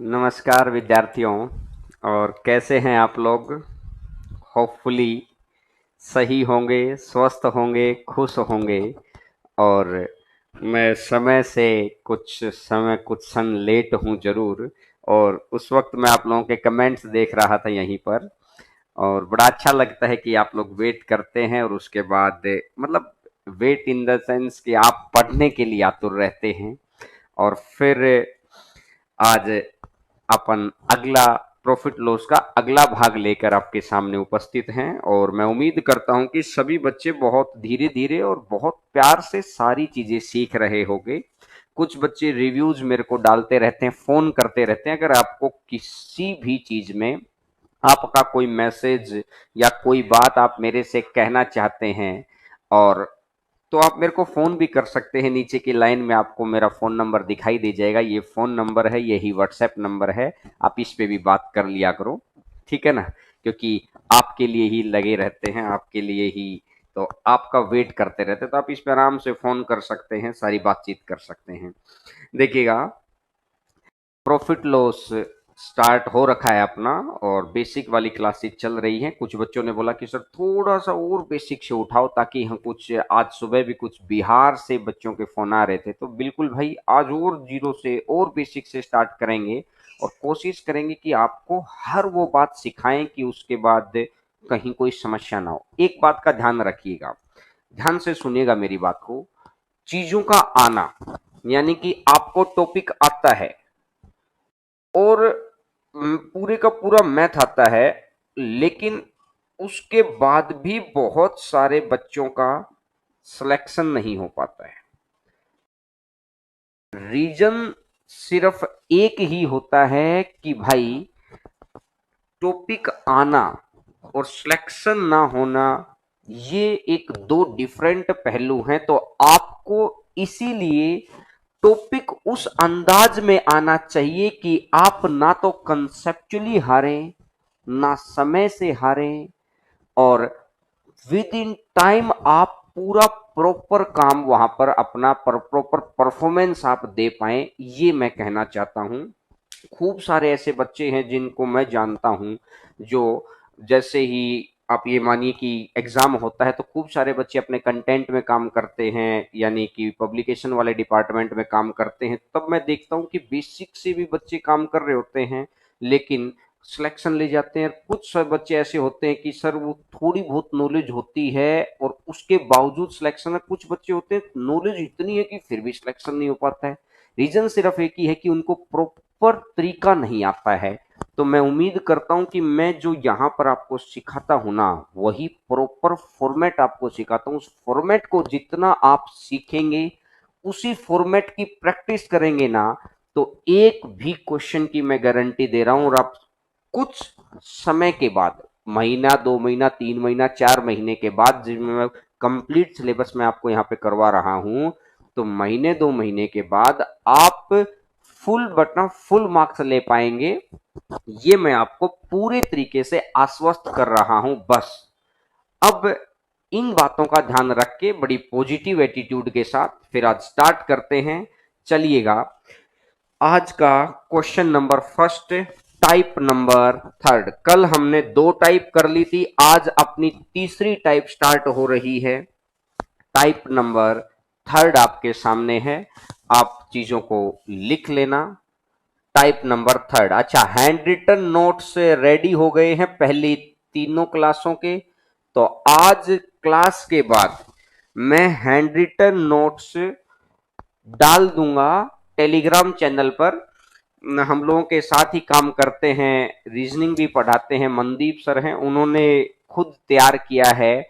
नमस्कार विद्यार्थियों। और कैसे हैं आप लोग? होपफुली सही होंगे, स्वस्थ होंगे, खुश होंगे। और मैं समय से कुछ क्षण लेट हूँ जरूर। और उस वक्त मैं आप लोगों के कमेंट्स देख रहा था यहीं पर, और बड़ा अच्छा लगता है कि आप लोग वेट करते हैं और उसके बाद मतलब वेट इन द सेंस कि आप पढ़ने के लिए आतुर रहते हैं। और फिर आज अपन अगला प्रॉफिट लॉस का अगला भाग लेकर आपके सामने उपस्थित हैं। और मैं उम्मीद करता हूं कि सभी बच्चे बहुत धीरे धीरे और बहुत प्यार से सारी चीजें सीख रहे होंगे। कुछ बच्चे रिव्यूज मेरे को डालते रहते हैं, फोन करते रहते हैं। अगर आपको किसी भी चीज में आपका कोई मैसेज या कोई बात आप मेरे से कहना चाहते हैं, और तो आप मेरे को फ़ोन भी कर सकते हैं। नीचे की लाइन में आपको मेरा फ़ोन नंबर दिखाई दे जाएगा। ये फ़ोन नंबर है, यही व्हाट्सएप नंबर है। आप इस पे भी बात कर लिया करो, ठीक है ना? क्योंकि आपके लिए ही लगे रहते हैं, आपके लिए ही तो आपका वेट करते रहते हैं। तो आप इस पे आराम से फ़ोन कर सकते हैं, सारी बातचीत कर सकते हैं। देखिएगा, प्रॉफिट लॉस स्टार्ट हो रखा है अपना, और बेसिक वाली क्लासेस चल रही हैं। कुछ बच्चों ने बोला कि सर थोड़ा सा और बेसिक से उठाओ, ताकि हम कुछ आज सुबह भी कुछ बिहार से बच्चों के फोन आ रहे थे। तो बिल्कुल भाई, आज और जीरो से और बेसिक से स्टार्ट करेंगे, और कोशिश करेंगे कि आपको हर वो बात सिखाएं कि उसके बाद कहीं कोई समस्या ना हो। एक बात का ध्यान रखिएगा, ध्यान से सुनिएगा मेरी बात को। चीजों का आना, यानी कि आपको टॉपिक आता है और पूरे का पूरा मैथ आता है, लेकिन उसके बाद भी बहुत सारे बच्चों का सिलेक्शन नहीं हो पाता है। रीजन सिर्फ एक ही होता है कि भाई, टॉपिक आना और सिलेक्शन ना होना, ये एक दो डिफरेंट पहलू हैं। तो आपको इसीलिए टॉपिक उस अंदाज में आना चाहिए कि आप ना तो कंसेप्चुअली हारें, ना समय से हारें, और विद इन टाइम आप पूरा प्रॉपर काम वहां पर अपना प्रॉपर परफॉर्मेंस आप दे पाए, ये मैं कहना चाहता हूं। खूब सारे ऐसे बच्चे हैं जिनको मैं जानता हूं, जो जैसे ही आप ये मानिए कि एग्जाम होता है तो खूब सारे बच्चे अपने कंटेंट में काम करते हैं, यानी कि पब्लिकेशन वाले डिपार्टमेंट में काम करते हैं। तब मैं देखता हूं कि बेसिक से भी बच्चे काम कर रहे होते हैं, लेकिन सिलेक्शन ले जाते हैं। कुछ बच्चे ऐसे होते हैं कि सर वो थोड़ी बहुत नॉलेज होती है और उसके बावजूद सिलेक्शन है। कुछ बच्चे होते हैं नॉलेज इतनी है कि फिर भी सिलेक्शन नहीं हो पाता है। रीजन सिर्फ एक ही है कि उनको प्रॉपर तरीका नहीं आता है। तो मैं उम्मीद करता हूं कि मैं जो यहाँ पर आपको सिखाता हूं ना, वही प्रॉपर फॉर्मेट आपको सिखाता हूं। उस फॉर्मेट को जितना आप सीखेंगे, उसी फॉर्मेट की प्रैक्टिस करेंगे ना, तो एक भी क्वेश्चन की मैं गारंटी दे रहा हूं। और आप कुछ समय के बाद, महीना, 2 महीना, 3 महीना, 4 महीने के बाद, जिसमें मैं कंप्लीट सिलेबस में आपको यहाँ पे करवा रहा हूं, तो महीने 2 महीने के बाद आप फुल बटना फुल मार्क्स ले पाएंगे। ये मैं आपको पूरे तरीके से आश्वस्त कर रहा हूं। बस अब इन बातों का ध्यान रख के बड़ी पॉजिटिव एटीट्यूड के साथ फिर आज स्टार्ट करते हैं। चलिएगा, आज का question number first, type number third. कल हमने 2 टाइप कर ली थी, आज अपनी तीसरी टाइप स्टार्ट हो रही है। टाइप नंबर थर्ड आपके सामने है, आप चीजों को लिख लेना। Type number third. अच्छा, हैंड रिटन नोट्स रेडी हो गए हैं पहली तीनों क्लासों के। तो आज क्लास के बाद मैं हैंड रिटन नोट्स डाल दूंगा टेलीग्राम चैनल पर। हम लोगों के साथ ही काम करते हैं, रीजनिंग भी पढ़ाते हैं, मनदीप सर हैं, उन्होंने खुद तैयार किया है।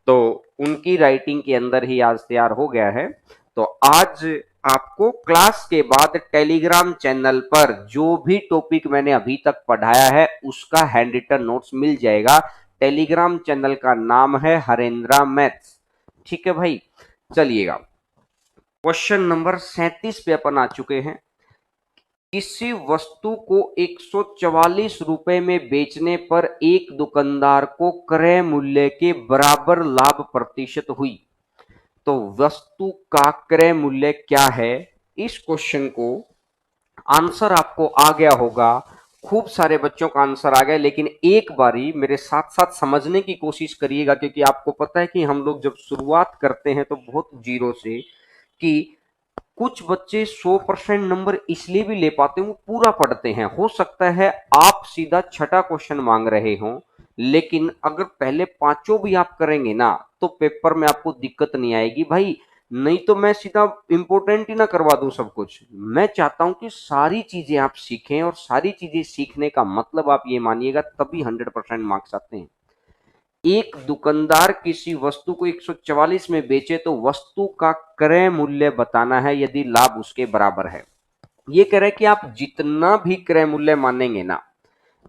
तो उनकी राइटिंग के अंदर ही आज तैयार हो गया है। तो आज आपको क्लास के बाद टेलीग्राम चैनल पर जो भी टॉपिक मैंने अभी तक पढ़ाया है उसका हैंड रिटन नोट्स मिल जाएगा। टेलीग्राम चैनल का नाम है हरेंद्रा मैथ्स। ठीक है भाई, चलिएगा, क्वेश्चन नंबर 37 पे अपन आ चुके हैं। किसी वस्तु को 144 रुपए में बेचने पर एक दुकानदार को क्रय मूल्य के बराबर लाभ प्रतिशत हुई। तो वस्तु का क्रय मूल्य क्या है? इस क्वेश्चन को आंसर आपको आ गया होगा, खूब सारे बच्चों का आंसर आ गया, लेकिन एक बारी मेरे साथ साथ समझने की कोशिश करिएगा, क्योंकि आपको पता है कि हम लोग जब शुरुआत करते हैं तो बहुत जीरो से, कि कुछ बच्चे 100% नंबर इसलिए भी ले पाते हैं, वो पूरा पढ़ते हैं। हो सकता है आप सीधा छठा क्वेश्चन मांग रहे हो, लेकिन अगर पहले पांचों भी आप करेंगे ना, तो पेपर में आपको दिक्कत नहीं आएगी भाई। नहीं तो मैं सीधा इंपोर्टेंट ही ना करवा दूं सब कुछ। मैं चाहता हूं कि सारी चीजें आप सीखें, और सारी चीजें सीखने का मतलब आप ये मानिएगा, तभी 100% मार्क्स आते हैं। एक दुकानदार किसी वस्तु को 144 में बेचे तो वस्तु का क्रय मूल्य बताना है यदि लाभ उसके बराबर है। ये कह रहे हैं कि आप जितना भी क्रय मूल्य मानेंगे ना,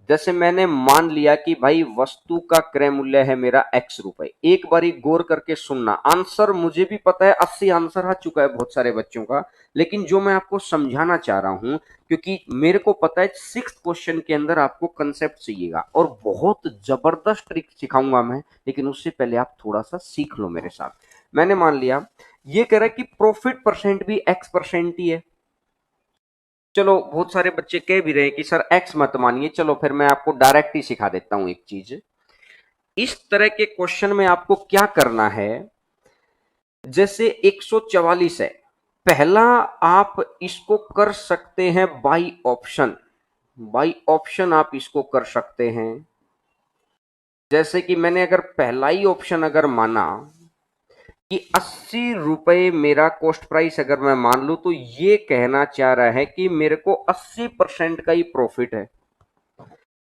जैसे मैंने मान लिया कि भाई वस्तु का क्रय मूल्य है मेरा x रुपए, एक बारी गौर करके सुनना। आंसर मुझे भी पता है, 80 आंसर आ चुका है बहुत सारे बच्चों का, लेकिन जो मैं आपको समझाना चाह रहा हूं, क्योंकि मेरे को पता है 6th क्वेश्चन के अंदर आपको कंसेप्ट चाहिएगा, और बहुत जबरदस्त ट्रिक सिखाऊंगा मैं, लेकिन उससे पहले आप थोड़ा सा सीख लो मेरे साथ। मैंने मान लिया, ये कह रहा है कि प्रॉफिट परसेंट भी x% ही है। चलो बहुत सारे बच्चे कह भी रहे हैं कि सर एक्स मत मानिए, चलो फिर मैं आपको डायरेक्ट ही सिखा देता हूं एक चीज। इस तरह के क्वेश्चन में आपको क्या करना है, जैसे 144 है, पहला आप इसको कर सकते हैं बाई ऑप्शन। बाई ऑप्शन आप इसको कर सकते हैं। जैसे कि मैंने अगर पहला ही ऑप्शन अगर माना कि 80 रुपए मेरा कॉस्ट प्राइस अगर मैं मान लू, तो ये कहना चाह रहा है कि मेरे को 80% का ही प्रॉफिट है।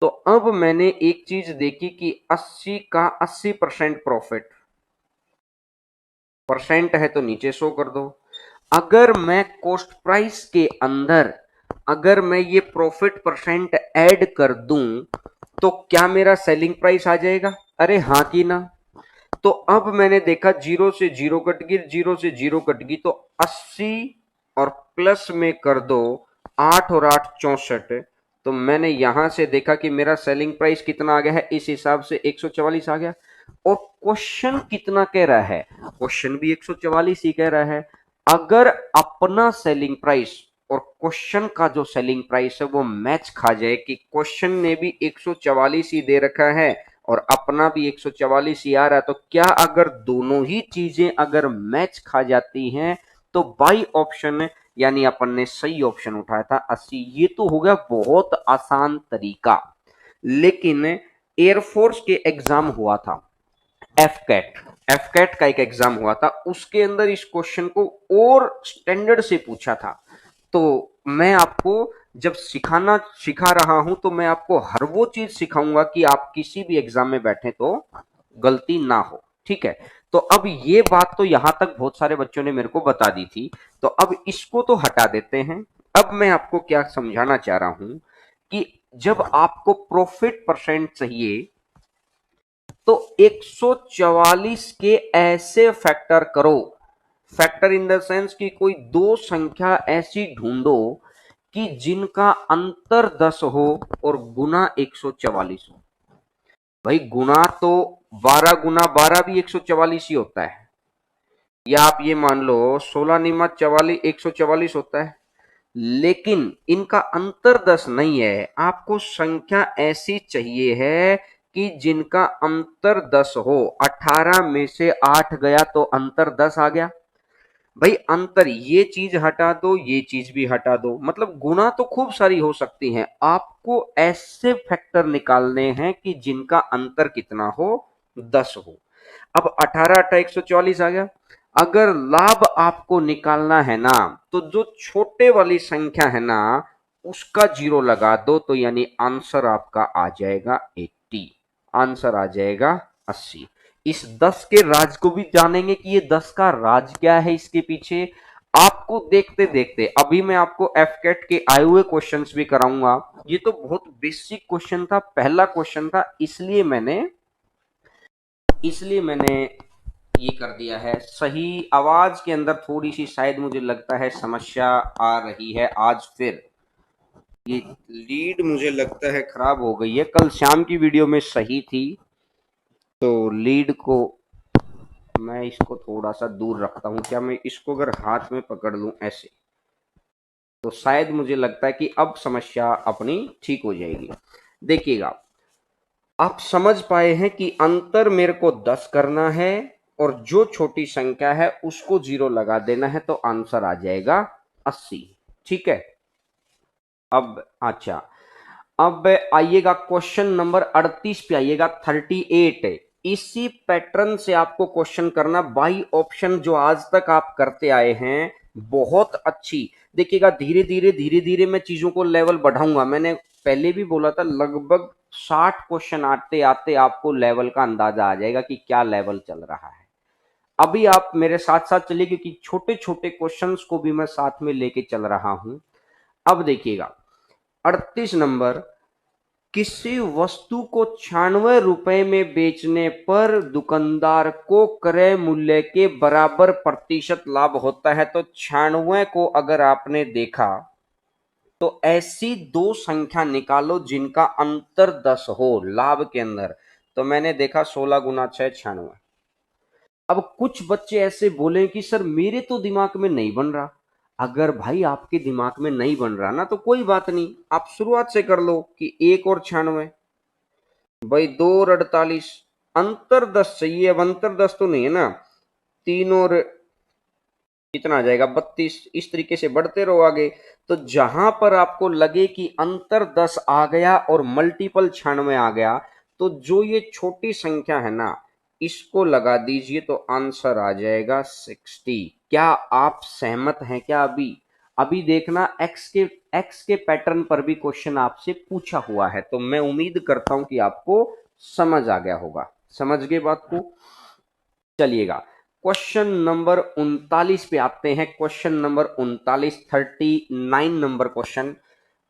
तो अब मैंने एक चीज देखी कि 80 का 80% प्रॉफिट, परसेंट है तो नीचे शो कर दो। अगर मैं कॉस्ट प्राइस के अंदर अगर मैं ये प्रॉफिट परसेंट ऐड कर दूं, तो क्या मेरा सेलिंग प्राइस आ जाएगा? अरे हाँ कि ना? तो अब मैंने देखा जीरो से जीरो कट गई, जीरो से जीरो कट गई, तो 80 और प्लस में कर दो 8 और 8 64। तो मैंने यहां से देखा कि मेरा सेलिंग प्राइस कितना आ गया है, इस हिसाब से 144 आ गया। और क्वेश्चन कितना कह रहा है? क्वेश्चन भी 144 ही कह रहा है। अगर अपना सेलिंग प्राइस और क्वेश्चन का जो सेलिंग प्राइस है वो मैच खा जाए, कि क्वेश्चन ने भी 144 ही दे रखा है और अपना भी 144 ही आ रहा है, तो क्या अगर दोनों ही चीजें अगर मैच खा जाती हैं, तो बाई ऑप्शन यानी अपन ने सही ऑप्शन उठाया था 80। ये तो हो गया बहुत आसान तरीका। लेकिन एयरफोर्स के एग्जाम हुआ था, एफ कैट, एफ कैट का एक एग्जाम हुआ था, उसके अंदर इस क्वेश्चन को और स्टैंडर्ड से पूछा था। तो मैं आपको जब सिखा रहा हूं, तो मैं आपको हर वो चीज सिखाऊंगा कि आप किसी भी एग्जाम में बैठे तो गलती ना हो। ठीक है? तो अब ये बात तो यहां तक बहुत सारे बच्चों ने मेरे को बता दी थी, तो अब इसको तो हटा देते हैं। अब मैं आपको क्या समझाना चाह रहा हूं, कि जब आपको प्रॉफिट परसेंट चाहिए, तो 144 के ऐसे फैक्टर करो, फैक्टर इन द सेंस कि कोई दो संख्या ऐसी ढूंढो कि जिनका अंतर 10 हो और गुना 144 हो। भाई गुना तो 12 गुना 12 भी 144 ही होता है, या आप ये मान लो 16 निमा 44 144 होता है। लेकिन इनका अंतर 10 नहीं है, आपको संख्या ऐसी चाहिए है कि जिनका अंतर 10 हो। 18 में से 8 गया तो अंतर 10 आ गया। भाई अंतर, ये चीज हटा दो, ये चीज भी हटा दो, मतलब गुना तो खूब सारी हो सकती हैं, आपको ऐसे फैक्टर निकालने हैं कि जिनका अंतर कितना हो, 10 हो। अब 18 18 144 आ गया। अगर लाभ आपको निकालना है ना, तो जो छोटे वाली संख्या है ना, उसका जीरो लगा दो, तो यानी आंसर आपका आ जाएगा 80, आंसर आ जाएगा 80। इस 10 के राज को भी जानेंगे कि ये 10 का राज क्या है इसके पीछे। आपको देखते देखते अभी मैं आपको एफकेट के आए हुए क्वेश्चंस भी कराऊंगा। ये तो बहुत बेसिक क्वेश्चन था, पहला क्वेश्चन था, इसलिए मैंने ये कर दिया है। सही आवाज के अंदर थोड़ी सी शायद मुझे लगता है समस्या आ रही है आज फिर। ये लीड मुझे लगता है खराब हो गई है, कल शाम की वीडियो में सही थी, तो लीड को मैं इसको थोड़ा सा दूर रखता हूं। क्या मैं इसको अगर हाथ में पकड़ लूं ऐसे, तो शायद मुझे लगता है कि अब समस्या अपनी ठीक हो जाएगी। देखिएगा, आप समझ पाए हैं कि अंतर मेरे को 10 करना है और जो छोटी संख्या है उसको 0 लगा देना है, तो आंसर आ जाएगा 80। ठीक है। अब अच्छा, अब आइएगा क्वेश्चन नंबर 38 पे आइएगा, 38 है। इसी पैटर्न से आपको क्वेश्चन करना बाई ऑप्शन, जो आज तक आप करते आए हैं बहुत अच्छी। देखिएगा, धीरे धीरे धीरे धीरे मैं चीजों को लेवल बढ़ाऊंगा। मैंने पहले भी बोला था, लगभग 60 क्वेश्चन आते आते आपको लेवल का अंदाजा आ जाएगा कि क्या लेवल चल रहा है। अभी आप मेरे साथ साथ चलिए, क्योंकि छोटे छोटे क्वेश्चंस को भी मैं साथ में लेके चल रहा हूं। अब देखिएगा, 38 नंबर, किसी वस्तु को 96 रुपए में बेचने पर दुकानदार को क्रय मूल्य के बराबर प्रतिशत लाभ होता है। तो 96 को अगर आपने देखा तो ऐसी दो संख्या निकालो जिनका अंतर 10 हो लाभ के अंदर। तो मैंने देखा 16 गुना 6 96। अब कुछ बच्चे ऐसे बोले कि सर मेरे तो दिमाग में नहीं बन रहा। अगर भाई आपके दिमाग में नहीं बन रहा ना, तो कोई बात नहीं, आप शुरुआत से कर लो कि 1 और 96 भाई, 2 और 48, अंतर 10 चाहिए। अब अंतर 10 तो नहीं है ना, 3 और कितना आ जाएगा 32। इस तरीके से बढ़ते रहो आगे। तो जहां पर आपको लगे कि अंतर 10 आ गया और मल्टीपल 96 आ गया, तो जो ये छोटी संख्या है ना, इसको लगा दीजिए, तो आंसर आ जाएगा 60। क्या आप सहमत हैं क्या? अभी अभी देखना, एक्स के पैटर्न पर भी क्वेश्चन आपसे पूछा हुआ है, तो मैं उम्मीद करता हूं कि आपको समझ आ गया होगा। समझ गए बात को? चलिएगा, क्वेश्चन नंबर 39 पे आते हैं। क्वेश्चन नंबर 39, 39 नंबर क्वेश्चन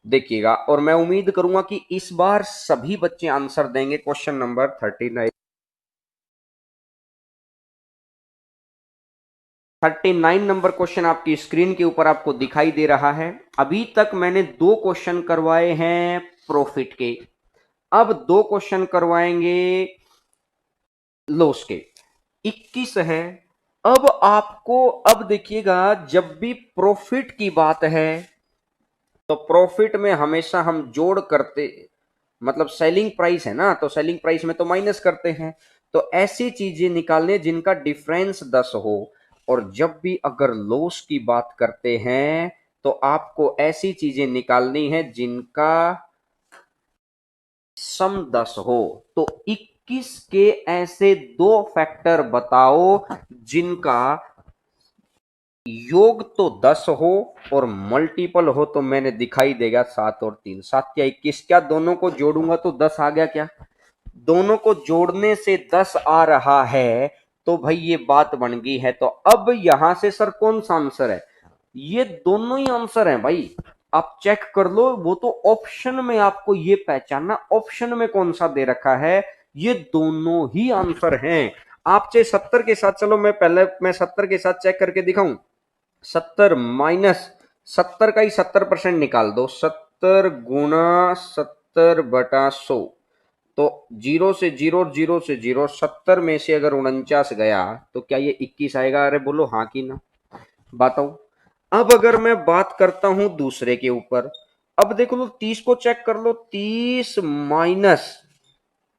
देखिएगा, और मैं उम्मीद करूंगा कि इस बार सभी बच्चे आंसर देंगे। क्वेश्चन नंबर 39 नंबर क्वेश्चन आपकी स्क्रीन के ऊपर आपको दिखाई दे रहा है। अभी तक मैंने दो क्वेश्चन करवाए हैं प्रॉफिट के, अब दो क्वेश्चन करवाएंगे लॉस के। 21 है। अब आपको, अब देखिएगा, जब भी प्रॉफिट की बात है तो प्रॉफिट में हमेशा हम जोड़ करते, मतलब सेलिंग प्राइस है ना, तो सेलिंग प्राइस में तो माइनस करते हैं। तो ऐसी चीजें निकालने जिनका डिफरेंस 10 हो। और जब भी अगर लॉस की बात करते हैं तो आपको ऐसी चीजें निकालनी है जिनका सम 10 हो। तो 21 के ऐसे दो फैक्टर बताओ जिनका योग तो 10 हो और मल्टीपल हो, तो मैंने दिखाई देगा 7 और 3, 7 क्या 21। क्या दोनों को जोड़ूंगा तो 10 आ गया? क्या दोनों को जोड़ने से 10 आ रहा है? तो भाई ये बात बन गई है। तो अब यहां से सर कौन सा आंसर है? ये दोनों ही आंसर हैं भाई, आप चेक कर लो। वो तो ऑप्शन में आपको ये पहचानना, ऑप्शन में कौन सा दे रखा है, ये दोनों ही आंसर हैं। आप चाहे 70 के साथ चलो, मैं 70 के साथ चेक करके दिखाऊं। 70 माइनस 70 का ही 70% निकाल दो, 70 गुना 70 बटा 100। तो जीरो से जीरो, जीरो से जीरो, 70 में से अगर 49 गया तो क्या ये 21 आएगा? अरे बोलो हाँ कि ना, बताओ। अब अगर मैं बात करता हूं दूसरे के ऊपर, अब देखो लो, 30 को चेक कर लो, 30 माइनस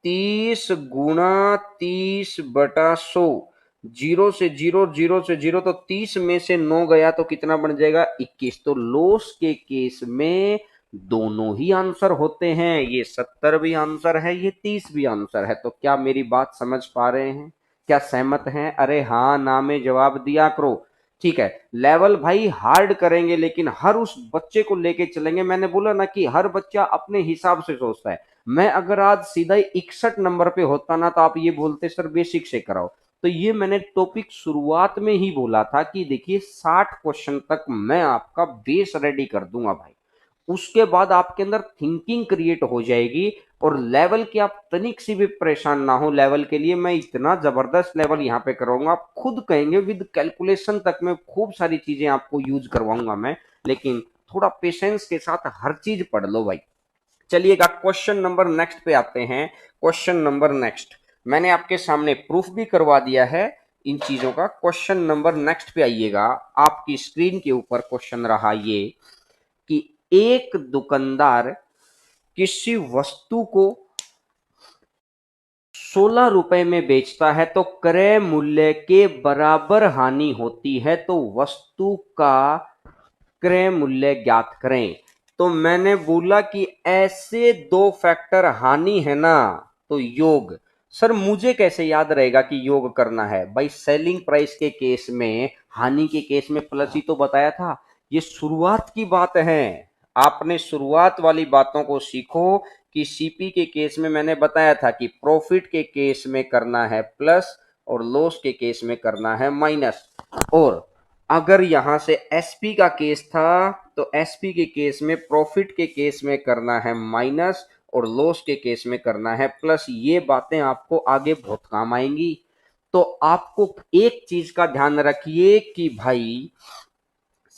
30 गुना 30 बटा 100, जीरो से जीरो, जीरो से जीरो, तो 30 में से 9 गया तो कितना बन जाएगा? 21। तो लॉस के केस में दोनों ही आंसर होते हैं, ये 70 भी आंसर है, ये 30 भी आंसर है। तो क्या मेरी बात समझ पा रहे हैं? क्या सहमत हैं? अरे हाँ ना में जवाब दिया करो। ठीक है, लेवल भाई हार्ड करेंगे, लेकिन हर उस बच्चे को लेके चलेंगे। मैंने बोला ना कि हर बच्चा अपने हिसाब से सोचता है। मैं अगर आज सीधा 61 नंबर पे होता ना, तो आप ये बोलते सर बेसिक से कराओ। तो ये मैंने टॉपिक शुरुआत में ही बोला था कि देखिए 60 क्वेश्चन तक मैं आपका बेस रेडी कर दूंगा भाई। उसके बाद आपके अंदर थिंकिंग क्रिएट हो जाएगी, और लेवल की आप तनिक सी भी परेशान ना हो। लेवल के लिए मैं इतना जबरदस्त लेवल यहाँ पे कराऊंगा, आप खुद कहेंगे, विद कैलकुलेशन तक में खूब सारी चीजें आपको यूज करवाऊंगा मैं। लेकिन थोड़ा पेशेंस के साथ हर चीज पढ़ लो भाई। चलिएगा, क्वेश्चन नंबर नेक्स्ट पे आते हैं। क्वेश्चन नंबर नेक्स्ट मैंने आपके सामने प्रूफ भी करवा दिया है इन चीजों का। क्वेश्चन नंबर नेक्स्ट पे आइएगा, आपकी स्क्रीन के ऊपर क्वेश्चन रहा ये। कि एक दुकानदार किसी वस्तु को 16 रुपए में बेचता है तो क्रय मूल्य के बराबर हानि होती है, तो वस्तु का क्रय मूल्य ज्ञात करें। तो मैंने बोला कि ऐसे दो फैक्टर हानि है ना, तो योग। सर मुझे कैसे याद रहेगा कि योग करना है? भाई सेलिंग प्राइस के केस में, हानि के केस में प्लस ही तो बताया था। ये शुरुआत की बात है, आपने शुरुआत वाली बातों को सीखो कि सीपी के केस में मैंने बताया था कि प्रॉफिट के केस में करना है प्लस और लॉस के केस में करना है माइनस। और अगर यहां से एसपी का केस था तो एसपी के केस में प्रॉफिट के केस में करना है माइनस और लॉस के केस में करना है प्लस। ये बातें आपको आगे बहुत काम आएंगी। तो आपको एक चीज का ध्यान रखिए कि भाई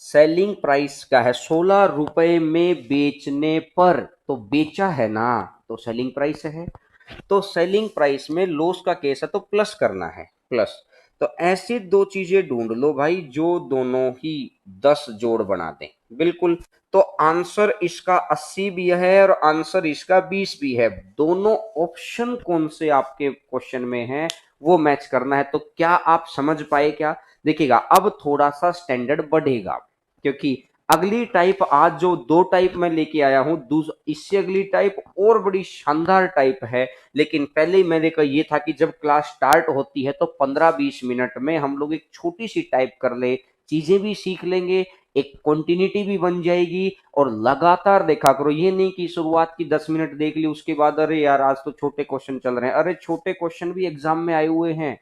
सेलिंग प्राइस का है 16 रुपए में बेचने पर, तो बेचा है ना, तो सेलिंग प्राइस है। तो सेलिंग प्राइस में लॉस का केस है तो प्लस करना है प्लस। तो ऐसी दो चीजें ढूंढ लो भाई जो दोनों ही 10 जोड़ बना दें। बिल्कुल। तो आंसर इसका 80 भी है और आंसर इसका 20 भी है। दोनों ऑप्शन कौन से आपके क्वेश्चन में है वो मैच करना है। तो क्या आप समझ पाए क्या? देखिएगा अब थोड़ा सा स्टैंडर्ड बढ़ेगा, क्योंकि अगली टाइप आज जो दो टाइप मैं लेके आया हूं, इससे अगली टाइप और बड़ी शानदार टाइप है। लेकिन पहले ही मैंने कहा ये था कि जब क्लास स्टार्ट होती है तो 15-20 मिनट में हम लोग एक छोटी सी टाइप कर ले, चीजें भी सीख लेंगे, एक कंटिन्यूटी भी बन जाएगी। और लगातार देखा करो, ये नहीं कि शुरुआत की 10 मिनट देख ली उसके बाद अरे यार आज तो छोटे क्वेश्चन चल रहे हैं। अरे छोटे क्वेश्चन भी एग्जाम में आए हुए हैं।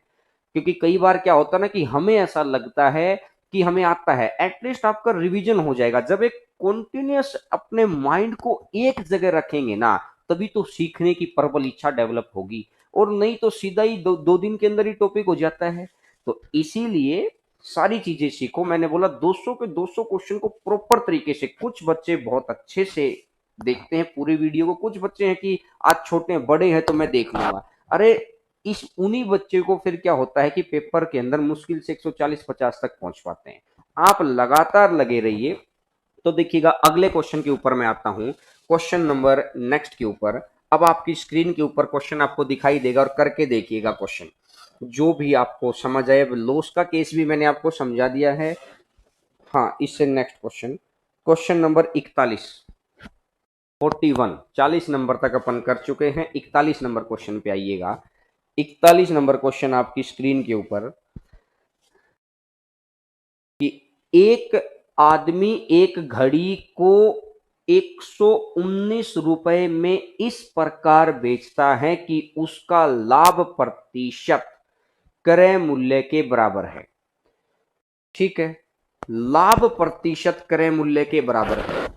क्योंकि कई बार क्या होता है ना कि हमें ऐसा लगता है कि हमें आता है, एटलीस्ट आपका रिवीजन हो जाएगा। जब एक कॉन्टिन्यूअस अपने माइंड को एक जगह रखेंगे ना, तभी तो सीखने की प्रबल इच्छा डेवलप होगी। और नहीं तो सीधा ही दो दिन के अंदर ही टॉपिक हो जाता है। तो इसीलिए सारी चीजें सीखो। मैंने बोला 200 के 200 क्वेश्चन को प्रॉपर तरीके से। कुछ बच्चे बहुत अच्छे से देखते हैं पूरी वीडियो को, कुछ बच्चे हैं कि आज छोटे बड़े हैं तो मैं देख लूंगा। अरे इस उन्हीं बच्चे को फिर क्या होता है कि पेपर के अंदर मुश्किल से 140-50 तक पहुंच पाते हैं। आप लगातार लगे रहिए। तो देखिएगा अगले क्वेश्चन के ऊपर मैं आता हूं, क्वेश्चन नंबर नेक्स्ट के ऊपर। अब आपकी स्क्रीन के ऊपर क्वेश्चन आपको दिखाई देगा और करके देखिएगा क्वेश्चन जो भी आपको समझ आए। लॉस का केस भी मैंने आपको समझा दिया है। हाँ, इससे next question, question number 41, 41, 40 number तक अपन कर चुके हैं। 41 नंबर क्वेश्चन पे आइएगा। 41 नंबर क्वेश्चन आपकी स्क्रीन के ऊपर कि एक आदमी एक घड़ी को 119 रुपए में इस प्रकार बेचता है कि उसका लाभ प्रतिशत क्रय मूल्य के बराबर है। ठीक है, लाभ प्रतिशत क्रय मूल्य के बराबर है।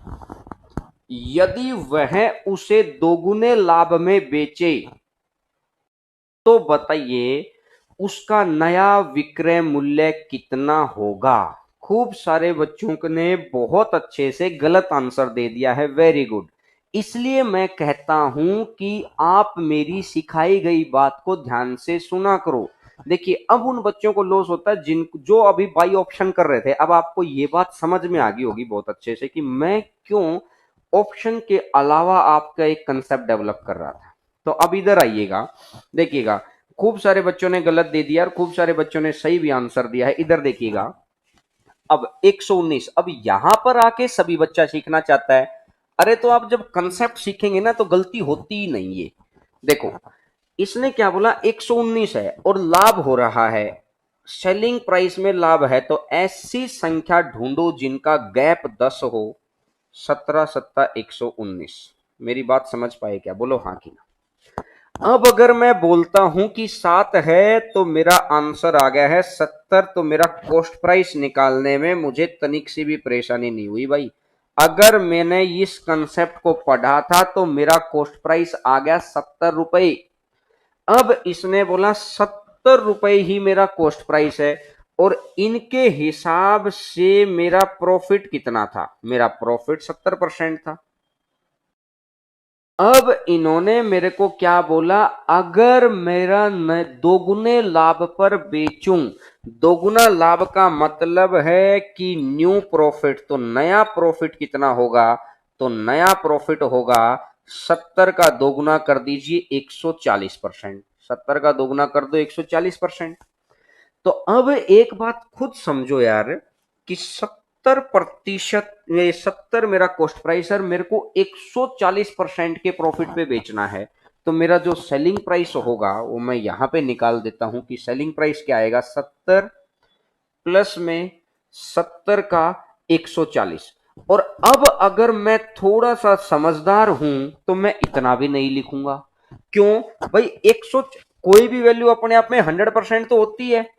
यदि वह उसे दोगुने लाभ में बेचे तो बताइए उसका नया विक्रय मूल्य कितना होगा। खूब सारे बच्चों ने बहुत अच्छे से गलत आंसर दे दिया है, वेरी गुड। इसलिए मैं कहता हूं कि आप मेरी सिखाई गई बात को ध्यान से सुना करो। देखिए अब उन बच्चों को लॉस होता है जिन जो अभी बाई ऑप्शन कर रहे थे। अब आपको ये बात समझ में आ गई होगी बहुत अच्छे से कि मैं क्यों ऑप्शन के अलावा आपका एक कंसेप्ट डेवलप कर रहा था। तो अब इधर आइएगा, देखिएगा खूब सारे बच्चों ने गलत दे दिया और खूब सारे बच्चों ने सही भी आंसर दिया है। इधर देखिएगा अब 119। अब यहां पर आके सभी बच्चा सीखना चाहता है। अरे तो आप जब कंसेप्ट सीखेंगे ना तो गलती होती ही नहीं है। देखो इसने क्या बोला, 119 है और लाभ हो रहा है, सेलिंग प्राइस में लाभ है, तो ऐसी संख्या ढूंढो जिनका गैप 10 हो। 17 सत्ता 119। मेरी बात समझ पाए क्या? बोलो हाँ की ना। अब अगर मैं बोलता हूं कि 7 है तो मेरा आंसर आ गया है 70, तो मेरा कॉस्ट प्राइस निकालने में मुझे तनिक सी भी परेशानी नहीं हुई भाई। अगर मैंने इस कंसेप्ट को पढ़ा था तो मेरा कॉस्ट प्राइस आ गया 70 रुपए। अब इसने बोला 70 रुपए ही मेरा कॉस्ट प्राइस है और इनके हिसाब से मेरा प्रॉफिट कितना था? मेरा प्रॉफिट 70% था। अब इन्होंने मेरे को क्या बोला, अगर मेरा दोगुने लाभ पर बेचूं, दोगुना लाभ का मतलब है कि न्यू प्रॉफिट, तो नया प्रॉफिट कितना होगा, तो नया प्रॉफिट होगा 70 का दोगुना कर दीजिए 140%, 70 का दोगुना कर दो 140%। तो अब एक बात खुद समझो यार कि 70%, ये 70 मेरा कॉस्ट प्राइस है, मेरे को 140% के प्रॉफिट पे बेचना है, तो मेरा जो सेलिंग प्राइस होगा वो मैं यहां पे निकाल देता हूं कि सेलिंग प्राइस क्या आएगा, 70 प्लस में 70 का 140। और अब अगर मैं थोड़ा सा समझदार हूं तो मैं इतना भी नहीं लिखूंगा। क्यों भाई, 100, कोई भी वैल्यू अपने आप में 100% तो होती है,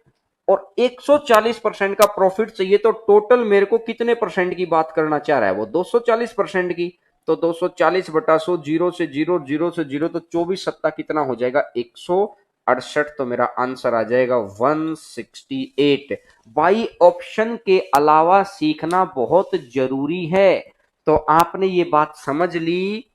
और 140% का प्रॉफिट चाहिए, तो टोटल मेरे को कितने परसेंट की बात करना चाह रहा है वो, 240% की। तो 240 बटा 100, जीरो से जीरो, जीरो से जीरो, तो 24 सत्ता कितना हो जाएगा, 168। तो मेरा आंसर आ जाएगा 168। बाई ऑप्शन के अलावा सीखना बहुत जरूरी है। तो आपने ये बात समझ ली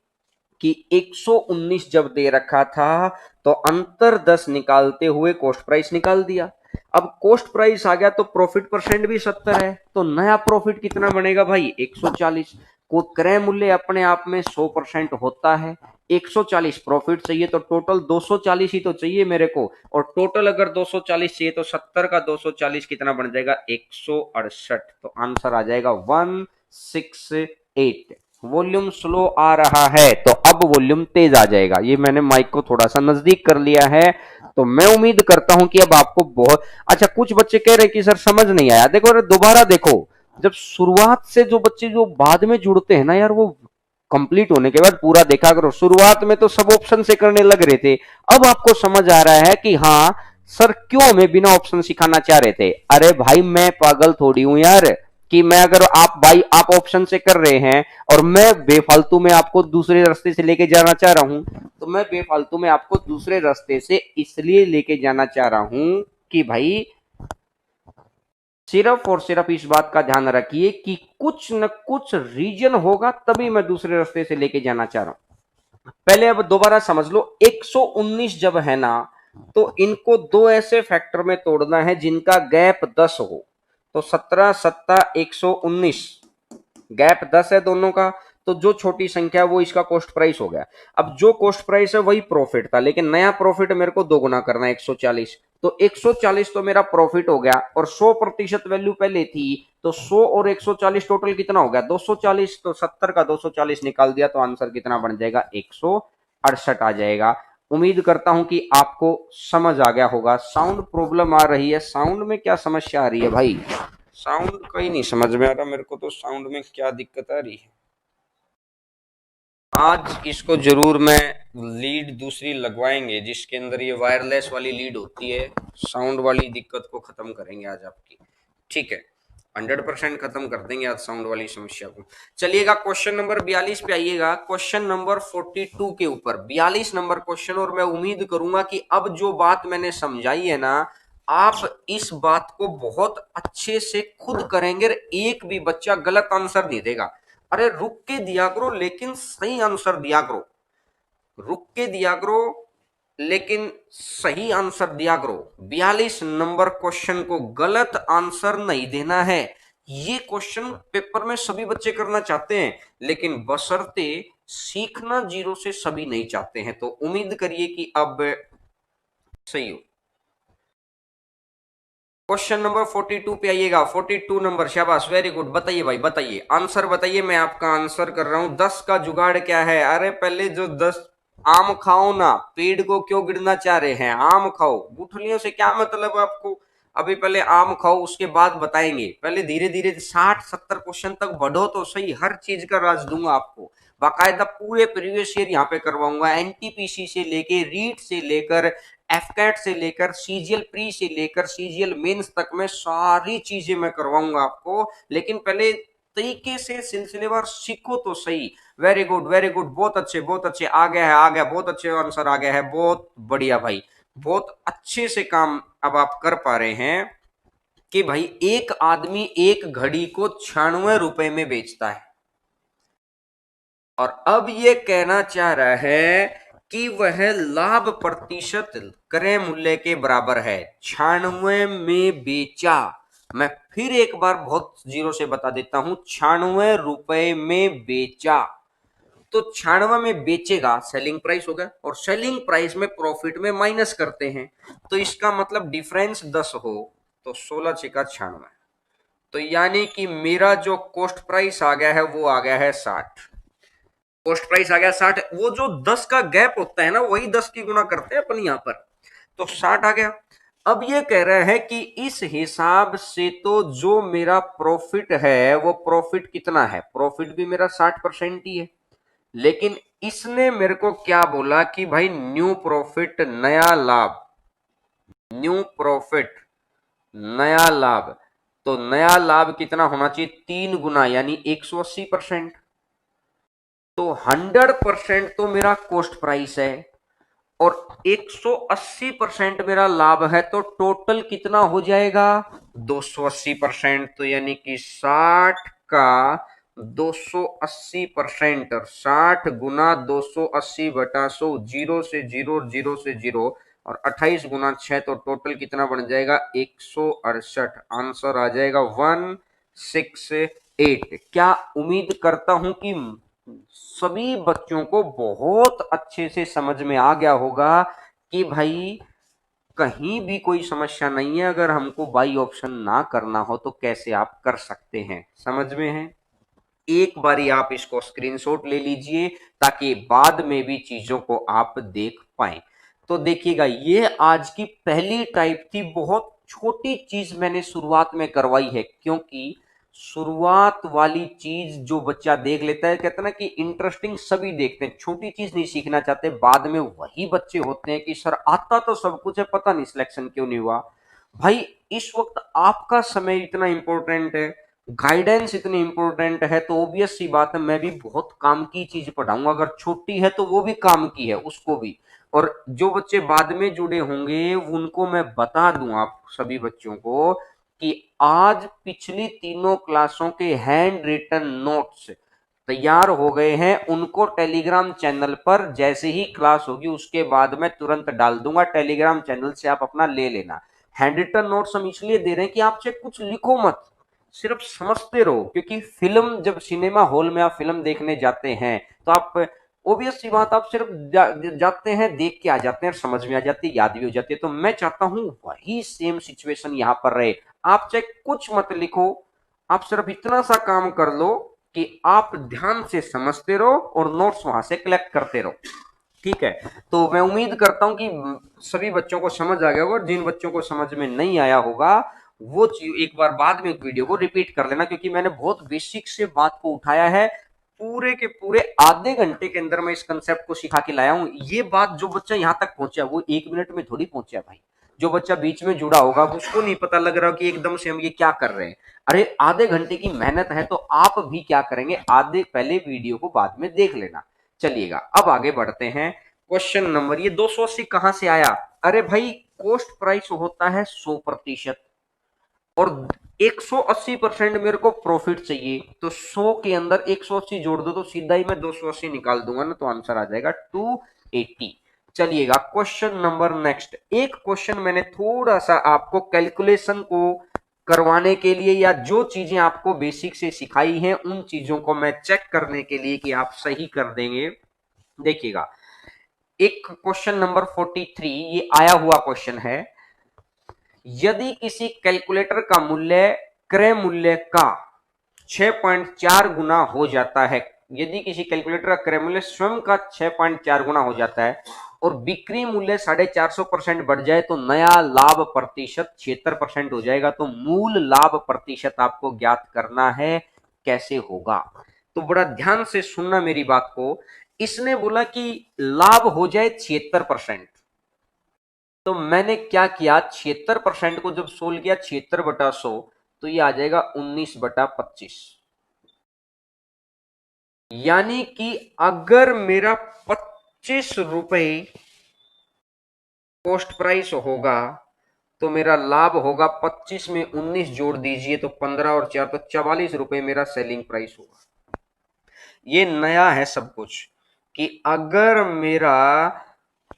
कि 119 जब दे रखा था तो अंतर 10 निकालते हुए कॉस्ट प्राइस निकाल दिया। अब कॉस्ट प्राइस आ गया तो प्रॉफिट परसेंट भी 70 है, तो नया प्रॉफिट कितना बनेगा भाई, 140। को क्रय मूल्य अपने आप में 100% होता है, 140 प्रॉफिट चाहिए तो टोटल 240 ही तो चाहिए मेरे को, और टोटल अगर 240 चाहिए तो 70 का 240 कितना बन जाएगा, 168। तो आंसर आ जाएगा 168। वॉल्यूम स्लो आ रहा है तो अब वॉल्यूम तेज आ जाएगा, ये मैंने माइक को थोड़ा सा नजदीक कर लिया है। तो मैं उम्मीद करता हूं कि अब आपको बहुत अच्छा, कुछ बच्चे कह रहे हैं कि सर समझ नहीं आया, देखो अरे दोबारा देखो, जब शुरुआत से जो बच्चे जो बाद में जुड़ते हैं ना यार, वो कंप्लीट होने के बाद पूरा देखा करो। शुरुआत में तो सब ऑप्शन से करने लग रहे थे, अब आपको समझ आ रहा है कि हाँ सर क्यों हमें बिना ऑप्शन सिखाना चाह रहे थे। अरे भाई मैं पागल थोड़ी हूं यार, कि मैं अगर आप भाई आप ऑप्शन से कर रहे हैं और मैं बेफालतू में आपको दूसरे रास्ते से लेके जाना चाह रहा हूं, तो मैं बेफालतू में आपको दूसरे रास्ते से इसलिए लेके जाना चाह रहा हूं कि भाई सिर्फ और सिर्फ इस बात का ध्यान रखिए कि कुछ न कुछ रीजन होगा, तभी मैं दूसरे रास्ते से लेके जाना चाह रहा हूं। पहले अब दोबारा समझ लो, 119 जब है ना, तो इनको दो ऐसे फैक्टर में तोड़ना है जिनका गैप 10 हो। तो 17 सत्ता 119, गैप 10 है दोनों का, तो जो छोटी संख्या है वो इसका कॉस्ट प्राइस हो गया। अब जो कॉस्ट प्राइस है वही प्रॉफिट था, लेकिन नया प्रॉफिट मेरे को दो गुना करना है, 140। तो 140 तो मेरा प्रॉफिट हो गया, और 100% वैल्यू पहले थी, तो 100 और 140 टोटल कितना हो गया, 240। तो 70 का 240 निकाल दिया तो आंसर कितना बन जाएगा, 168 आ जाएगा। उम्मीद करता हूं कि आपको समझ आ गया होगा। साउंड प्रॉब्लम आ रही है, साउंड में क्या समस्या आ रही है भाई, साउंड का ही नहीं समझ में आ रहा मेरे को, तो साउंड में क्या दिक्कत आ रही है। आज इसको जरूर मैं लीड दूसरी लगवाएंगे जिसके अंदर ये वायरलेस वाली लीड होती है, साउंड वाली दिक्कत को खत्म करेंगे आज आपकी। ठीक है, 100% खत्म कर देंगे आज साउंड वाली समस्या को। चलिएगा क्वेश्चन नंबर 42 पे आइएगा, क्वेश्चन नंबर 42 के ऊपर 42 नंबर क्वेश्चन। और मैं उम्मीद करूंगा कि अब जो बात मैंने समझाई है ना, आप इस बात को बहुत अच्छे से खुद करेंगे, एक भी बच्चा गलत आंसर नहीं देगा। अरे रुक के दिया करो लेकिन सही आंसर दिया करो, रुक के दिया करो लेकिन सही आंसर दिया करो। 42 नंबर क्वेश्चन को गलत आंसर नहीं देना है। ये क्वेश्चन पेपर में सभी बच्चे करना चाहते हैं, लेकिन बशर्ते सीखना जीरो से सभी नहीं चाहते हैं। तो उम्मीद करिए कि अब सही हो। क्वेश्चन नंबर 42 पे आइएगा, 42 नंबर, शाबाश, वेरी गुड। बताइए भाई, बताइए आंसर बताइए, मैं आपका आंसर कर रहा हूं। 10 का जुगाड़ क्या है, अरे पहले जो 10, आम खाओ ना, पेड़ को क्यों गिरना चाह रहे हैं, आम खाओ, गुठलियों से क्या मतलब आपको। अभी पहले आम खाओ उसके बाद बताएंगे, पहले धीरे धीरे 60-70 क्वेश्चन तक बढ़ो तो सही, हर चीज का राज दूंगा आपको, बाकायदा पूरे प्रीवियस ईयर यहाँ पे करवाऊंगा, एनटीपीसी से लेके रीट से लेकर एफकैट से लेकर सीजीएल प्री से लेकर सीजीएल मेंस तक में सारी चीजें मैं करवाऊंगा आपको। लेकिन पहले तरीके से सिलसिलेवार सीखो तो सही। वेरी गुड, वेरी गुड, बहुत अच्छे, बहुत अच्छे, आ गया है, आ गया, बहुत अच्छे आंसर आ गया है, बहुत बढ़िया भाई, बहुत अच्छे से काम अब आप कर पा रहे हैं। कि भाई एक आदमी एक घड़ी को 96 रुपए में बेचता है, और अब ये कहना चाह रहा है कि वह लाभ प्रतिशत क्रय मूल्य के बराबर है, 96 में बेचा। मैं फिर एक बार बहुत जीरो से बता देता हूं, 96 रुपए में बेचा। तो 96 में बेचेगा, सेलिंग प्राइस होगा, और सेलिंग प्राइस में प्रॉफिट में माइनस करते हैं, तो इसका मतलब डिफरेंस 10 हो, तो 16 छिका 96। तो यानी कि मेरा जो कॉस्ट प्राइस आ गया है वो आ गया है 60। कॉस्ट प्राइस आ गया 60। वो जो 10 का गैप होता है ना, वही 10 की गुना करते हैं अपन यहां पर, तो 60 आ गया। अब ये कह रहा है कि इस हिसाब से तो जो मेरा प्रॉफिट है वो प्रॉफिट कितना है, प्रॉफिट भी मेरा 60% ही है। लेकिन इसने मेरे को क्या बोला कि भाई न्यू प्रॉफिट, नया लाभ, न्यू प्रॉफिट नया लाभ, तो नया लाभ कितना होना चाहिए, 3 गुना, यानी 180%। तो 100% तो मेरा कॉस्ट प्राइस है और 180% मेरा लाभ है, तो टोटल कितना हो जाएगा, 280%। तो यानी कि 60 का 280%, और 60 गुना 280/100, जीरो से जीरो, जीरो से जीरो, और 28 गुना 6, तो टोटल कितना बन जाएगा, 168। आंसर आ जाएगा 168। क्या उम्मीद करता हूं कि सभी बच्चों को बहुत अच्छे से समझ में आ गया होगा कि भाई कहीं भी कोई समस्या नहीं है, अगर हमको बाई ऑप्शन ना करना हो तो कैसे आप कर सकते हैं, समझ में है। एक बारी आप इसको स्क्रीनशॉट ले लीजिए ताकि बाद में भी चीजों को आप देख पाएं। तो देखिएगा, ये आज की पहली टाइप थी, बहुत छोटी चीज मैंने शुरुआत में करवाई है, क्योंकि शुरुआत वाली चीज जो बच्चा देख लेता है, कहते हैं ना कि इंटरेस्टिंग सभी देखते हैं, छोटी चीज नहीं सीखना चाहते, बाद में वही बच्चे होते हैं कि सर आता तो सब कुछ है, पता नहीं सिलेक्शन क्यों नहीं हुआ। भाई इस वक्त आपका समय इतना इंपॉर्टेंट है, गाइडेंस इतनी इंपॉर्टेंट है, तो ऑब्वियस सी बात है मैं भी बहुत काम की चीज पढ़ाऊंगा, अगर छोटी है तो वो भी काम की है, उसको भी। और जो बच्चे बाद में जुड़े होंगे उनको मैं बता दूं, आप सभी बच्चों को, कि आज पिछली तीनों क्लासों के हैंड रिटन नोट्स तैयार हो गए हैं, उनको टेलीग्राम चैनल पर जैसे ही क्लास होगी उसके बाद मैं तुरंत डाल दूंगा, टेलीग्राम चैनल से आप अपना ले लेना। हैंड रिटन नोट्स हम इसलिए दे रहे हैं कि आप चाहे कुछ लिखो मत, सिर्फ समझते रहो, क्योंकि फिल्म जब सिनेमा हॉल में आप फिल्म देखने जाते हैं तो आप, ओबियस सी बात, आप सिर्फ जाते हैं, देख के आ जाते हैं, समझ में आ जाती है, याद भी हो जाती है। तो मैं चाहता हूं वही सेम सिचुएशन यहां पर रहे, आप चाहे कुछ मत लिखो, आप सिर्फ इतना सा काम कर लो कि आप ध्यान से समझते रहो और नोट्स वहां से कलेक्ट करते रहो, ठीक है। तो मैं उम्मीद करता हूं कि सभी बच्चों को समझ आ गया होगा, और जिन बच्चों को समझ में नहीं आया होगा वो एक बार बाद में वीडियो को रिपीट कर लेना, क्योंकि मैंने बहुत बेसिक से बात को उठाया है, पूरे के पूरे आधे घंटे के अंदर मैं इस कंसेप्ट को सिखा के लाया हूं। ये बात जो बच्चा यहां तक पहुंचा वो 1 मिनट में थोड़ी पहुंचा भाई, जो बच्चा बीच में जुड़ा होगा उसको नहीं पता लग रहा कि एकदम से हम ये क्या कर रहे हैं। अरे आधे घंटे की मेहनत है, तो आप भी क्या करेंगे, आधे पहले वीडियो को बाद में देख लेना। चलिएगा अब आगे बढ़ते हैं। क्वेश्चन नंबर, ये 280 कहां से आया, अरे भाई कॉस्ट प्राइस होता है 100%, और 180% मेरे को प्रॉफिट चाहिए, तो 100 के अंदर 180 जोड़ दो तो सीधा ही मैं 280 निकाल दूंगा ना, तो आंसर आ जाएगा 280। चलिएगा क्वेश्चन नंबर नेक्स्ट। एक क्वेश्चन मैंने थोड़ा सा आपको कैलकुलेशन को करवाने के लिए, या जो चीजें आपको बेसिक से सिखाई हैं उन चीजों को मैं चेक करने के लिए कि आप सही कर देंगे। देखिएगा, एक क्वेश्चन नंबर 43, ये आया हुआ क्वेश्चन है, यदि किसी कैलकुलेटर का मूल्य क्रय मूल्य का 6.4 गुना हो जाता है, यदि किसी कैलकुलेटर का क्रय मूल्य स्वयं का 6.4 गुना हो जाता है और बिक्री मूल्य 450% बढ़ जाए, तो नया लाभ प्रतिशत 76% हो जाएगा, तो मूल लाभ प्रतिशत आपको ज्ञात करना है, कैसे होगा। तो बड़ा ध्यान से सुनना मेरी बात को, इसने बोला कि लाभ हो जाए 76%, तो मैंने क्या किया, 76% को जब सोल्व किया 76/100, तो ये आ जाएगा 19/25। यानी कि अगर मेरा 25 रुपए कॉस्ट प्राइस होगा, तो मेरा लाभ होगा 25 में 19 जोड़ दीजिए तो 15 और 4 तो 44 रुपए मेरा सेलिंग प्राइस होगा। ये नया है सब कुछ कि अगर मेरा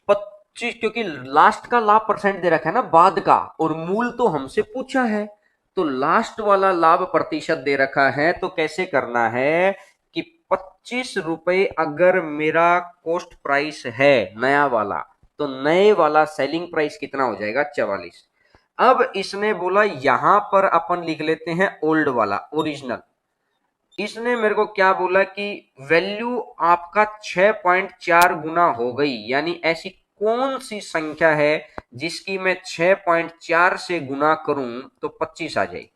25, क्योंकि लास्ट का लाभ परसेंट दे रखा है ना बाद का, और मूल तो हमसे पूछा है, तो लास्ट वाला लाभ प्रतिशत दे रखा है, तो कैसे करना है कि 25 रुपए अगर मेरा कॉस्ट प्राइस है नया वाला, तो नए वाला सेलिंग प्राइस कितना हो जाएगा 44। अब इसने बोला यहां पर अपन लिख लेते हैं ओल्ड वाला ओरिजिनल। इसने मेरे को क्या बोला कि वैल्यू आपका 6.4 गुना हो गई, यानी ऐसी कौन सी संख्या है जिसकी मैं 6.4 से गुना करूं तो 25 आ जाए।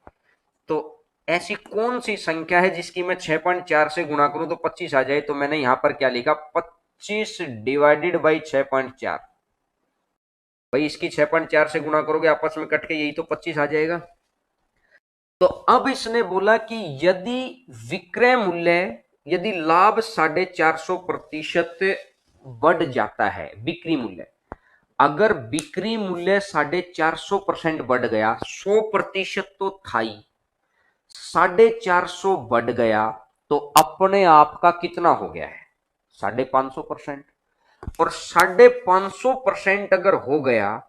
तो ऐसी कौन सी संख्या है जिसकी मैं 6.4 से गुना करूं तो 25 आ जाए, तो मैंने यहां पर क्या लिखा 25 डिवाइडेड बाई 6.4। भाई इसकी 6.4 से गुना करोगे आपस में कट के यही तो 25 आ जाएगा। तो अब इसने बोला कि यदि विक्रय मूल्य, यदि लाभ 450% बढ़ जाता है, बिक्री मूल्य, अगर बिक्री मूल्य 450% बढ़ गया, 100% तो था ही, 450 बढ़ गया, तो अपने आप का कितना हो गया है 550%। और 550% अगर हो गया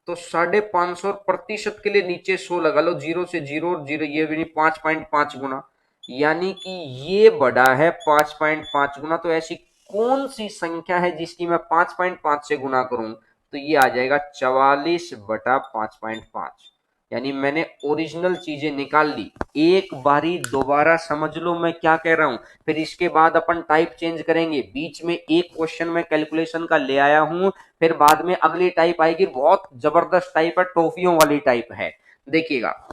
तो 550 प्रतिशत के लिए नीचे 100 लगा लो, जीरो से जीरो, जीरो ये भी नहीं, 5.5 गुना, यानी कि ये बड़ा है 5.5 गुना। तो ऐसी कौन सी संख्या है जिसकी मैं 5.5 से गुना करूं तो ये आ जाएगा 44/5.5। यानी मैंने ओरिजिनल चीजें निकाल ली। एक बारी दोबारा समझ लो मैं क्या कह रहा हूं, फिर इसके बाद अपन टाइप चेंज करेंगे। बीच में एक क्वेश्चन मैं कैलकुलेशन का ले आया हूं, फिर बाद में अगली टाइप आएगी, बहुत जबरदस्त टाइप है, टॉफियों वाली टाइप है। देखिएगा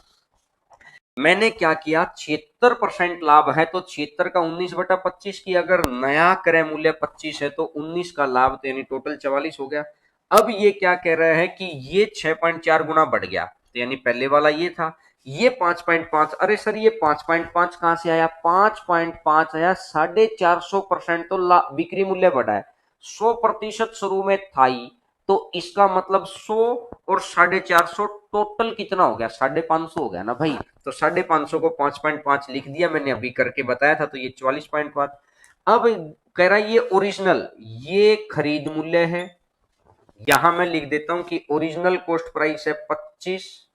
मैंने क्या किया, 76% लाभ है तो 76 का 19/25 की अगर नया क्रय मूल्य 25 है तो 19 का लाभ, तो यानी टोटल 44 हो गया। अब ये क्या कह रहा है कि ये 6.4 गुना बढ़ गया, तो यानी पहले वाला ये था, ये 5.5, अरे सर ये 5.5 कहां से आया, 5.5 आया, 450% तो बिक्री मूल्य बढ़ा है, 100% शुरू में था ही, तो इसका मतलब 100 और 450 टोटल कितना हो गया, 550 हो गया ना भाई। तो 550 को 5.5 लिख दिया मैंने, अभी करके बताया था, तो ये 44.5। अब कह रहा है ये ओरिजिनल, ये खरीद मूल्य है, यहां मैं लिख देता हूं कि ओरिजिनल कॉस्ट प्राइस है 25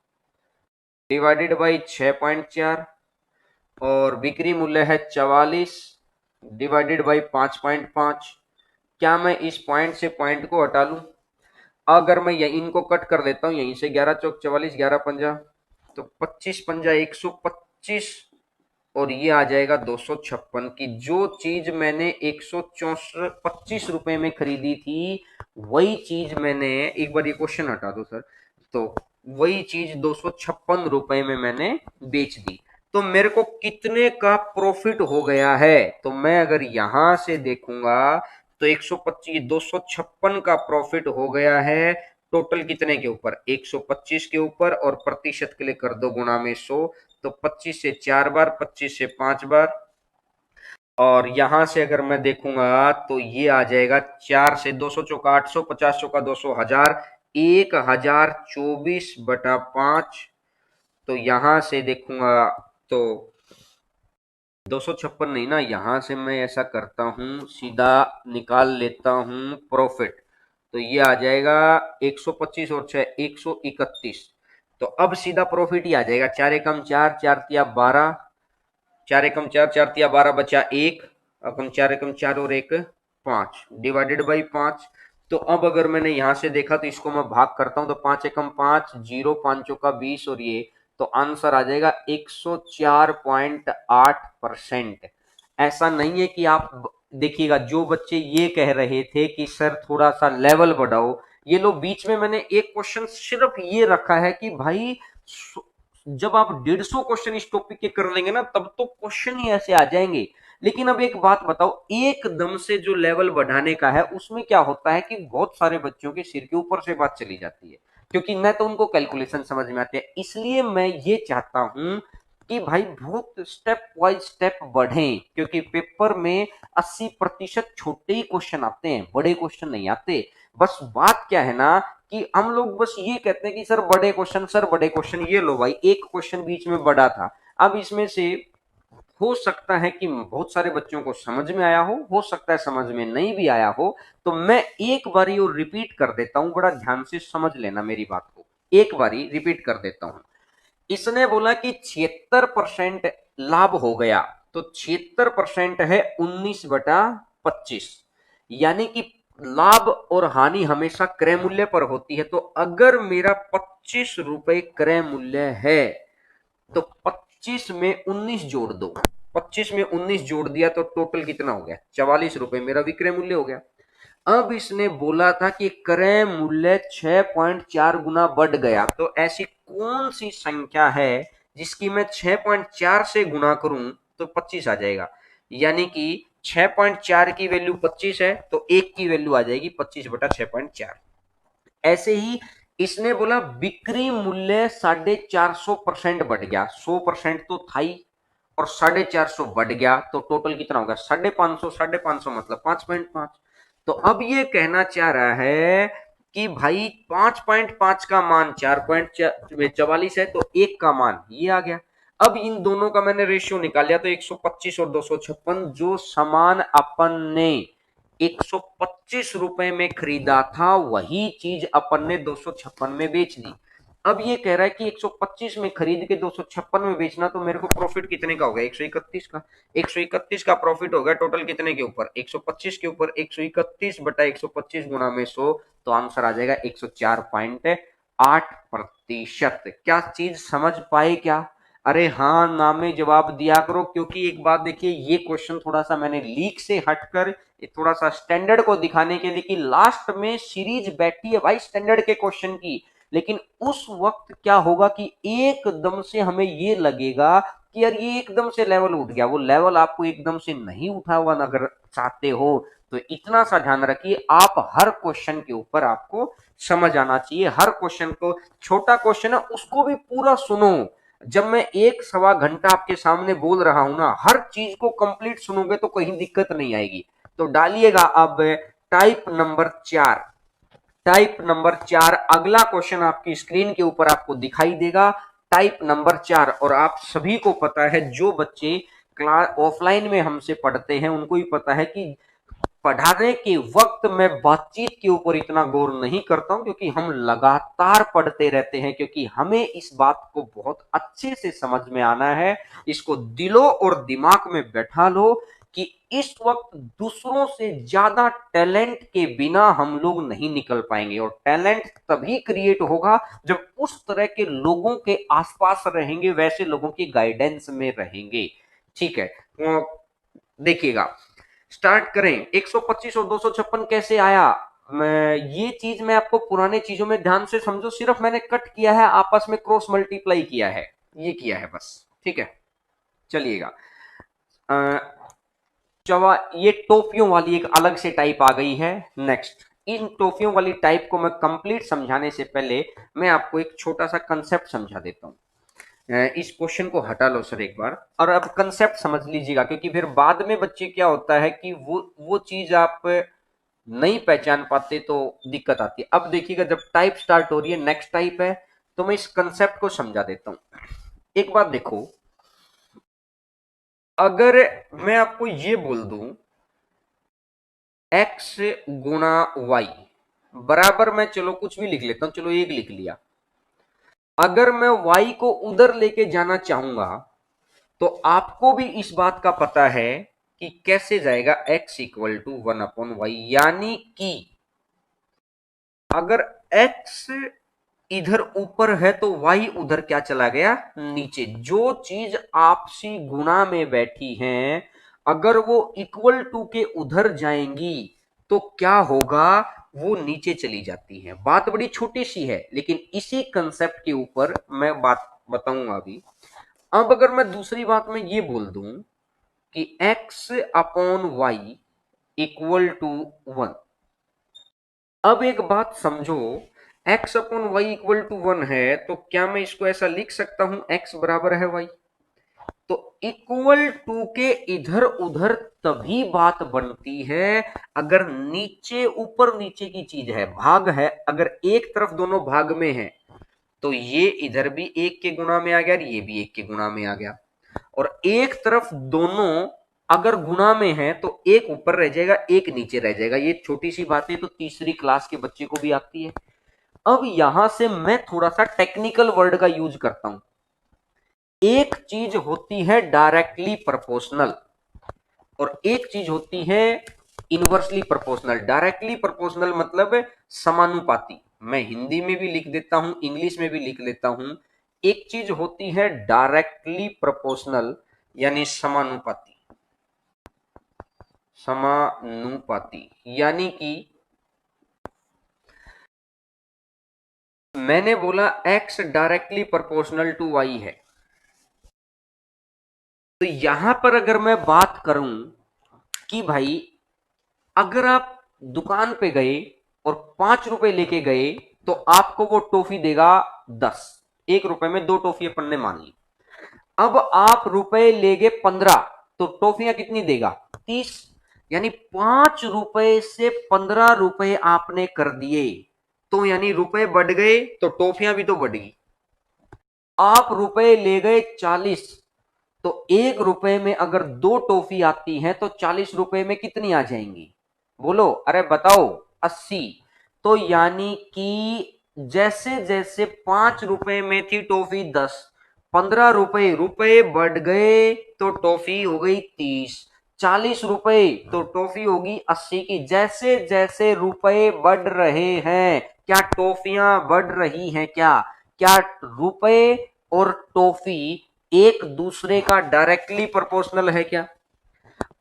डिवाइडेड बाई 6.4, और बिक्री मूल्य है 44 डिवाइडेड बाई 5.5। क्या मैं इस पॉइंट से पॉइंट को हटा लूं, अगर मैं इनको कट कर देता हूं, यहीं से 11 चौक 44, 11 पंजा, तो 25 पंजा 125, और ये आ जाएगा 256 की। जो चीज मैंने 125 रुपए में खरीदी थी, वही चीज मैंने, एक बार ये क्वेश्चन हटा दो सर, तो वही चीज 256 रुपए में मैंने बेच दी। तो मेरे को कितने का प्रॉफिट हो गया है, तो मैं अगर यहां से देखूंगा तो 125, 256 का प्रॉफिट हो गया है। टोटल कितने के ऊपर, 125 के ऊपर, और प्रतिशत के लिए कर दो गुणा में 100, तो 25 से 4 बार, 25 से 5 बार, और यहां से अगर मैं देखूंगा तो ये आ जाएगा 4 से 200 चौका 800, 50 चौका 200, 1000, 1024/5। तो यहां से देखूंगा तो 256 नहीं ना, यहां से मैं ऐसा करता हूं, सीधा निकाल लेता हूं प्रॉफिट, तो ये आ जाएगा 125 और 6 131। तो अब सीधा प्रॉफिट ही आ जाएगा, 4 एकम 4, 4 तिया 12, 4 एकम 4, 4 तिया 12, बचा 1, अपन 4 एकम 4 और 1 5 डिवाइडेड बाई 5। तो अब अगर मैंने यहां से देखा तो इसको मैं भाग करता हूं, तो 5 एकम 5, 0 5 का 20, और ये तो आंसर आ जाएगा 104.8%। ऐसा नहीं है कि आप देखिएगा, जो बच्चे ये कह रहे थे कि सर थोड़ा सा लेवल बढ़ाओ, ये लोग बीच में मैंने एक क्वेश्चन सिर्फ ये रखा है कि भाई जब आप 150 क्वेश्चन इस टॉपिक के कर लेंगे ना, तब तो क्वेश्चन ही ऐसे आ जाएंगे। लेकिन अब एक बात बताओ, एकदम से जो लेवल बढ़ाने का है उसमें क्या होता है कि बहुत सारे बच्चों के सिर के ऊपर से बात चली जाती है, क्योंकि न तो उनको कैलकुलेशन समझ में आते हैं। इसलिए मैं ये चाहता हूं कि भाई बहुत स्टेप वाइज स्टेप बढ़े, क्योंकि पेपर में 80% छोटे ही क्वेश्चन आते हैं, बड़े क्वेश्चन नहीं आते। बस बात क्या है ना कि हम लोग बस ये कहते हैं कि सर बड़े क्वेश्चन, सर बड़े क्वेश्चन, ये लो भाई एक क्वेश्चन बीच में बड़ा था, अब इसमें से हो सकता है कि बहुत सारे बच्चों को समझ में आया हो सकता है समझ में नहीं भी आया हो, तो मैं एक बारी और रिपीट कर देता हूं, बड़ा ध्यान से समझ लेना मेरी बात को, एक बारी रिपीट कर देता हूं। इसने बोला कि 76% लाभ हो गया, तो 76% है 19/25, यानी कि लाभ और हानि हमेशा क्रय मूल्य पर होती है। तो अगर मेरा 25 रुपए क्रय मूल्य है, तो 25 में 19 जोड़ दो, 25 में 19 जोड़ दिया तो टोटल कितना हो गया, 44 रुपए मेरा विक्रय मूल्य हो गया। अब इसने बोला था कि क्रय मूल्य 6.4 गुना बढ़ गया, तो ऐसी कौन सी संख्या है जिसकी मैं 6.4 से गुना करूं तो 25 आ जाएगा, यानी कि 6.4 की वैल्यू 25 है, तो एक की वैल्यू आ जाएगी 25/6.4। ऐसे ही इसने बोला बिक्री मूल्य 450% बढ़ गया, 100% तो था ही, और 450 बढ़ गया, तो टोटल कितना होगा 550, 550 मतलब 5.5। तो अब ये कहना चाह रहा है कि भाई 5.5 का मान 4.44 है, तो एक का मान ये आ गया। अब इन दोनों का मैंने रेशियो निकाल लिया, तो 125 और 256, जो सामान अपन ने 125 रुपए में खरीदा था वही चीज अपन ने 256 में बेच दी। अब ये कह रहा है कि 125 में खरीद के 256 में बेचना, तो मेरे को प्रॉफिट कितने का होगा, 131 का। 131 का प्रॉफिट होगा टोटल कितने के ऊपर, 125 के ऊपर। 131/125 गुना में 100, तो आंसर आ जाएगा 104.8%। क्या चीज समझ पाए क्या? अरे हाँ ना में जवाब दिया करो, क्योंकि एक बात देखिए, ये क्वेश्चन थोड़ा सा मैंने लीक से हटकर थोड़ा सा स्टैंडर्ड को दिखाने के लिए कि लास्ट में सीरीज बैठी है भाई स्टैंडर्ड के क्वेश्चन की, लेकिन उस वक्त क्या होगा कि एकदम से हमें ये लगेगा कि यार ये एकदम से लेवल उठ गया। वो लेवल आपको एकदम से नहीं उठा हुआ अगर चाहते हो, तो इतना सा ध्यान रखिए, आप हर क्वेश्चन के ऊपर आपको समझ आना चाहिए। हर क्वेश्चन को, छोटा क्वेश्चन है उसको भी पूरा सुनो। जब मैं 1 सवा घंटा आपके सामने बोल रहा हूं ना, हर चीज को कंप्लीट सुनोगे तो कहीं दिक्कत नहीं आएगी। तो डालिएगा अब टाइप नंबर 4। टाइप नंबर 4 अगला क्वेश्चन आपकी स्क्रीन के ऊपर आपको दिखाई देगा, टाइप नंबर 4। और आप सभी को पता है, जो बच्चे क्लास ऑफलाइन में हमसे पढ़ते हैं उनको ही पता है कि पढ़ाने के वक्त मैं बातचीत के ऊपर इतना गौर नहीं करता हूं, क्योंकि हम लगातार पढ़ते रहते हैं, क्योंकि हमें इस बात को बहुत अच्छे से समझ में आना है। इसको दिलो और दिमाग में बैठा लो कि इस वक्त दूसरों से ज्यादा टैलेंट के बिना हम लोग नहीं निकल पाएंगे, और टैलेंट तभी क्रिएट होगा जब उस तरह के लोगों के आसपास रहेंगे, वैसे लोगों की गाइडेंस में रहेंगे। ठीक है, देखिएगा, स्टार्ट करें। 125 और 256 कैसे आया? ये चीज मैं आपको पुराने चीजों में ध्यान से समझो, सिर्फ मैंने कट किया है, आपस में क्रॉस मल्टीप्लाई किया है, ये किया है बस। ठीक है, चलिएगा। ये टोपियों वाली एक अलग से टाइप आ गई है। नेक्स्ट, इन टोपियों वाली टाइप को मैं कंप्लीट समझाने से पहले मैं आपको एक छोटा सा कंसेप्ट समझा देता हूं। इस क्वेश्चन को हटा लो सर एक बार, और अब कंसेप्ट समझ लीजिएगा, क्योंकि फिर बाद में बच्चे क्या होता है कि वो चीज आप नहीं पहचान पाते तो दिक्कत आती है। अब देखिएगा, जब टाइप स्टार्ट हो रही है, नेक्स्ट टाइप है, तो मैं इस कंसेप्ट को समझा देता हूं। एक बात देखो, अगर मैं आपको ये बोल दूं x गुणा वाई बराबर, मैं चलो कुछ भी लिख लेता हूं, चलो एक लिख लिया। अगर मैं y को उधर लेके जाना चाहूंगा, तो आपको भी इस बात का पता है कि कैसे जाएगा, x इक्वल टू 1/y, यानी कि अगर x इधर ऊपर है तो y उधर क्या चला गया, नीचे। जो चीज आपसी गुणा में बैठी हैं, अगर वो इक्वल टू के उधर जाएंगी तो क्या होगा, वो नीचे चली जाती है। बात बड़ी छोटी सी है, लेकिन इसी कंसेप्ट के ऊपर मैं बात बताऊंगा अभी। अब अगर मैं दूसरी बात में ये बोल दूं कि x/y इक्वल टू 1, अब एक बात समझो, x/y इक्वल टू 1 है, तो क्या मैं इसको ऐसा लिख सकता हूं, x बराबर है y? तो इक्वल टू के इधर उधर तभी बात बनती है अगर नीचे ऊपर नीचे की चीज है, भाग है। अगर एक तरफ दोनों भाग में है, तो ये इधर भी एक के गुणा में आ गया, ये भी एक के गुणा में आ गया। और एक तरफ दोनों अगर गुणा में है तो एक ऊपर रह जाएगा, एक नीचे रह जाएगा। ये छोटी सी बातें तो तीसरी क्लास के बच्चे को भी आती है। अब यहां से मैं थोड़ा सा टेक्निकल वर्ड का यूज करता हूं। एक चीज होती है डायरेक्टली प्रोपोर्शनल और एक चीज होती है इनवर्सली प्रोपोर्शनल। डायरेक्टली प्रोपोर्शनल मतलब समानुपाती, मैं हिंदी में भी लिख देता हूं, इंग्लिश में भी लिख लेता हूं। एक चीज होती है डायरेक्टली प्रोपोर्शनल यानी समानुपाती। समानुपाती यानी कि मैंने बोला x directly proportional to y है, तो यहां पर अगर मैं बात करूं कि भाई अगर आप दुकान पे गए और 5 रुपए लेके गए तो आपको वो टॉफी देगा 10। 1 रुपए में 2 टॉफी अपन ने मान ली। अब आप रुपए ले गए 15 तो टॉफियां कितनी देगा? 30। यानी 5 रुपए से 15 रुपए आपने कर दिए, तो यानी रुपए बढ़ गए तो टॉफियां भी तो बढ़ी। आप रुपए ले गए 40 तो 1 रुपए में अगर 2 टॉफी आती है तो 40 रुपए में कितनी आ जाएंगी? बोलो, अरे बताओ। 80। तो यानी कि जैसे जैसे 5 रुपए में थी टॉफी 10, 15 रुपए रुपए बढ़ गए तो टॉफी हो गई 30, 40 रुपए तो टॉफी होगी 80 की। जैसे जैसे रुपए बढ़ रहे हैं क्या टॉफियां बढ़ रही हैं? क्या क्या रुपए और टॉफी एक दूसरे का डायरेक्टली प्रोपोर्शनल है क्या?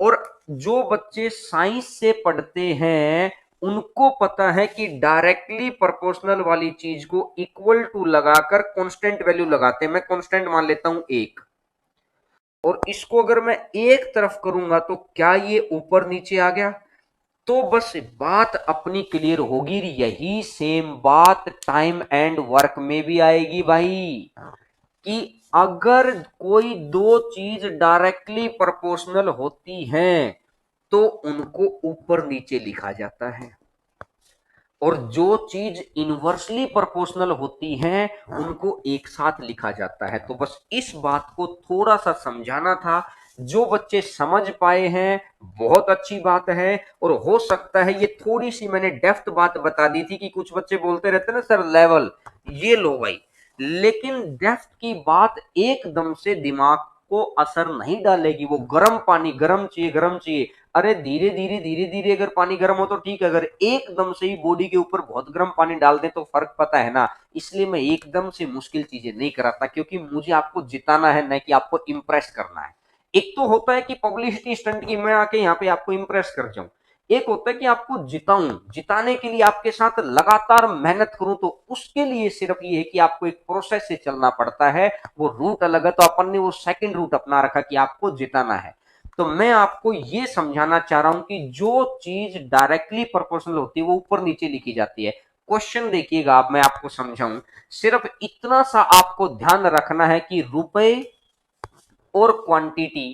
और जो बच्चे साइंस से पढ़ते हैं उनको पता है कि डायरेक्टली प्रोपोर्शनल वाली चीज को इक्वल टू लगाकर कांस्टेंट वैल्यू लगाते हैं। मैं कांस्टेंट मान लेता हूं 1, और इसको अगर मैं एक तरफ करूंगा तो क्या ये ऊपर नीचे आ गया? तो बस बात अपनी क्लियर होगी। यही सेम बात टाइम एंड वर्क में भी आएगी भाई, कि अगर कोई दो चीज डायरेक्टली प्रोपोर्शनल होती हैं तो उनको ऊपर नीचे लिखा जाता है, और जो चीज इनवर्सली प्रोपोर्शनल होती हैं उनको एक साथ लिखा जाता है। तो बस इस बात को थोड़ा सा समझाना था। जो बच्चे समझ पाए हैं बहुत अच्छी बात है, और हो सकता है ये थोड़ी सी मैंने डेप्थ बात बता दी थी कि कुछ बच्चे बोलते रहते हैं ना सर लेवल, ये लो भाई, लेकिन डेप्थ की बात एकदम से दिमाग को असर नहीं डालेगी। वो गर्म पानी, गर्म चाहिए गर्म चाहिए, अरे धीरे धीरे धीरे धीरे अगर पानी गर्म हो तो ठीक है, अगर एकदम से ही बॉडी के ऊपर बहुत गर्म पानी डाल दे तो फर्क पता है ना। इसलिए मैं एकदम से मुश्किल चीजें नहीं कराता, क्योंकि मुझे आपको जिताना है, न कि आपको इंप्रेस करना है। एक तो होता है कि पब्लिसिटी स्टंट की मैं आके यहाँ पे आपको इंप्रेस कर जाऊं, एक होता है कि आपको जिताऊं, जिताने के लिए आपके साथ लगातार मेहनत करूं। तो उसके लिए सिर्फ ये है कि आपको एक प्रोसेस से चलना पड़ता है। वो रूट अलग है, तो अपन ने वो सेकंड रूट अपना रखा कि आपको जिताना है। तो मैं आपको ये समझाना चाह रहा हूं कि जो चीज डायरेक्टली प्रोपोर्शनल होती है वो ऊपर नीचे लिखी जाती है। क्वेश्चन देखिएगा, अब मैं आपको समझाऊं, सिर्फ इतना सा आपको ध्यान रखना है कि रुपए और क्वांटिटी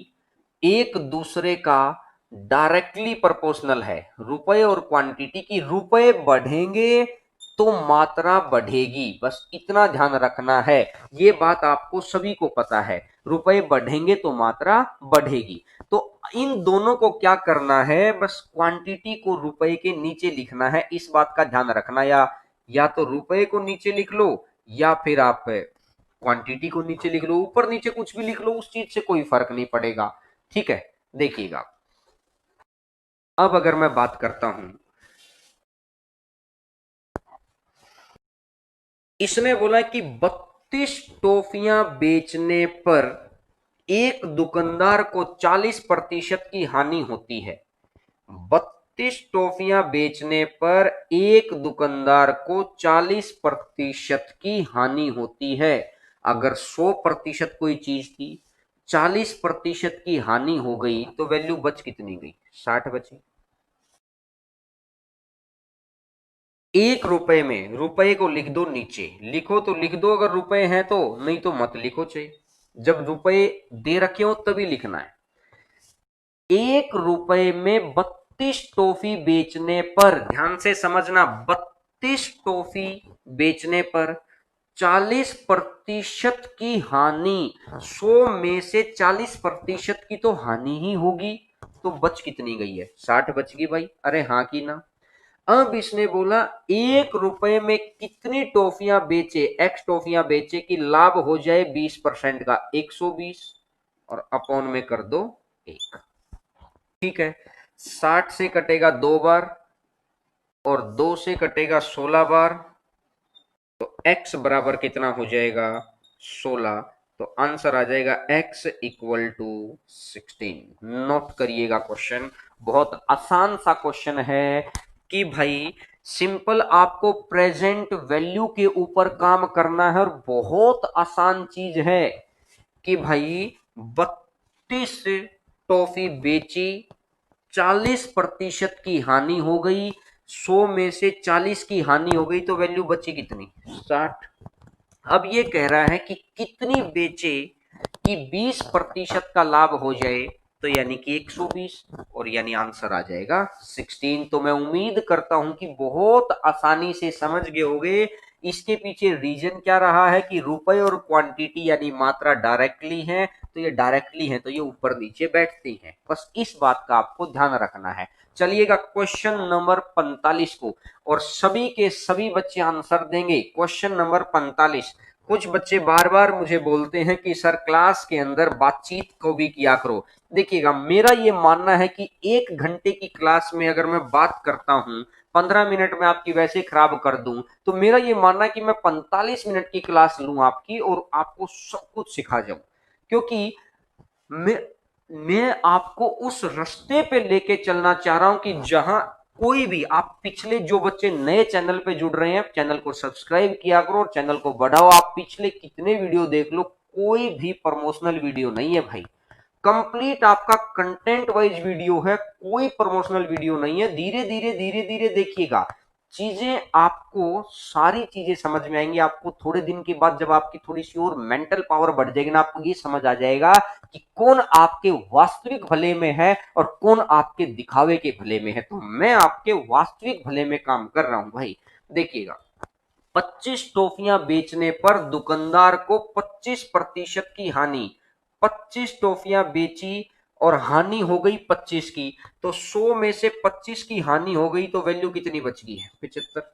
एक दूसरे का डायरेक्टली प्रोपोर्शनल है। रुपए और क्वांटिटी की, रुपए बढ़ेंगे तो मात्रा बढ़ेगी, बस इतना ध्यान रखना है। ये बात आपको सभी को पता है, रुपए बढ़ेंगे तो मात्रा बढ़ेगी। तो इन दोनों को क्या करना है, बस क्वांटिटी को रुपए के नीचे लिखना है, इस बात का ध्यान रखना। या तो रुपए को नीचे लिख लो या फिर आप क्वांटिटी को नीचे लिख लो, ऊपर नीचे कुछ भी लिख लो, उस चीज से कोई फर्क नहीं पड़ेगा। ठीक है, देखिएगा अब अगर मैं बात करता हूं, इसने बोला कि 32 टॉफियां बेचने पर एक दुकानदार को 40% की हानि होती है। 32 टॉफियां बेचने पर एक दुकानदार को 40% की हानि होती है। अगर 100% कोई चीज थी, 40% की हानि हो गई तो वैल्यू बच कितनी गई? 60 बची। 1 रुपए में रुपए को लिख दो नीचे, लिखो तो लिख दो अगर रुपए हैं तो, नहीं तो मत लिखो। चाहिए जब रुपए दे रखे हो तभी लिखना है। 1 रुपए में 32 टॉफी बेचने पर, ध्यान से समझना, 32 टॉफी बेचने पर 40% की हानि, 100 में से 40% की तो हानि ही होगी, तो बच कितनी गई है? 60 बच गई भाई। अरे हाँ की ना। अब इसने बोला 1 रुपए में कितनी टॉफियां बेचे, एक्स टॉफियां बेचे कि लाभ हो जाए 20% का, 120 और अपॉन में कर दो 1। ठीक है, 60 से कटेगा 2 बार और 2 से कटेगा 16 बार, तो x बराबर कितना हो जाएगा? 16। तो आंसर आ जाएगा x इक्वल टू 16। नोट करिएगा क्वेश्चन, बहुत आसान सा क्वेश्चन है कि भाई सिंपल आपको प्रेजेंट वैल्यू के ऊपर काम करना है और बहुत आसान चीज है कि भाई 32 टॉफी बेची, 40% की हानि हो गई, 100 में से 40 की हानि हो गई, तो वैल्यू बची कितनी? 60। अब ये कह रहा है कि कितनी बेचे कि 20% का लाभ हो जाए, तो यानी कि 120, और यानी आंसर आ जाएगा 16। तो मैं उम्मीद करता हूं कि बहुत आसानी से समझ गए होंगे इसके पीछे रीजन क्या रहा है कि रुपए और क्वांटिटी यानी मात्रा डायरेक्टली है, तो ये डायरेक्टली है तो ये ऊपर नीचे बैठती है, बस इस बात का आपको ध्यान रखना है। चलिएगा क्वेश्चन नंबर 45 को, और सभी के सभी बच्चे आंसर देंगे। Question number 45। कुछ बच्चे बार बार मुझे बोलते हैं कि सर क्लास के अंदर बातचीत को भी किया करो। देखिएगा, मेरा ये मानना है कि 1 घंटे की क्लास में अगर मैं बात करता हूं, 15 मिनट में आपकी वैसे खराब कर दूं, तो मेरा ये मानना है कि मैं 45 मिनट की क्लास लूं आपकी और आपको सब कुछ सिखा जाऊं, क्योंकि मैं मैं आपको उस रास्ते पे लेके चलना चाह रहा हूं कि जहां कोई भी, आप पिछले जो बच्चे नए चैनल पे जुड़ रहे हैं, चैनल को सब्सक्राइब किया करो और चैनल को बढ़ाओ। आप पिछले कितने वीडियो देख लो, कोई भी प्रमोशनल वीडियो नहीं है भाई, कंप्लीट आपका कंटेंट वाइज वीडियो है, कोई प्रमोशनल वीडियो नहीं है। धीरे धीरे धीरे धीरे देखिएगा, चीजें आपको सारी चीजें समझ में आएंगी। आपको थोड़े दिन के बाद जब आपकी थोड़ी सी और मेंटल पावर बढ़ जाएगी ना, आपको ये समझ आ जाएगा कि कौन आपके वास्तविक भले में है और कौन आपके दिखावे के भले में है। तो मैं आपके वास्तविक भले में काम कर रहा हूं भाई। देखिएगा, 25 टॉफियां बेचने पर दुकानदार को 25% की हानि, 25 टॉफियां बेची और हानि हो गई 25 की, तो 100 में से 25 की हानि हो गई, तो वैल्यू कितनी बच गई है? 75।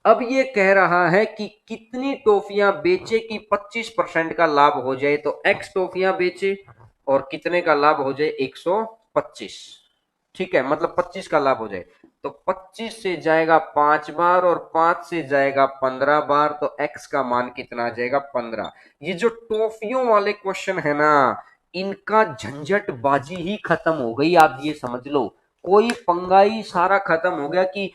अब ये कह रहा है कि कितनी टॉफियां बेचे कि 25% का लाभ हो जाए, तो एक्स टॉफियां बेचे और कितने का लाभ हो जाए? 125। ठीक है, मतलब 25 का लाभ हो जाए, तो 25 से जाएगा 5 बार और 5 से जाएगा 15 बार, तो x का मान कितना आ जाएगा? 15। ये जो टॉफियों वाले क्वेश्चन है ना, इनका झंझट बाजी ही खत्म हो गई, आप ये समझ लो। कोई पंगा ही सारा खत्म हो गया कि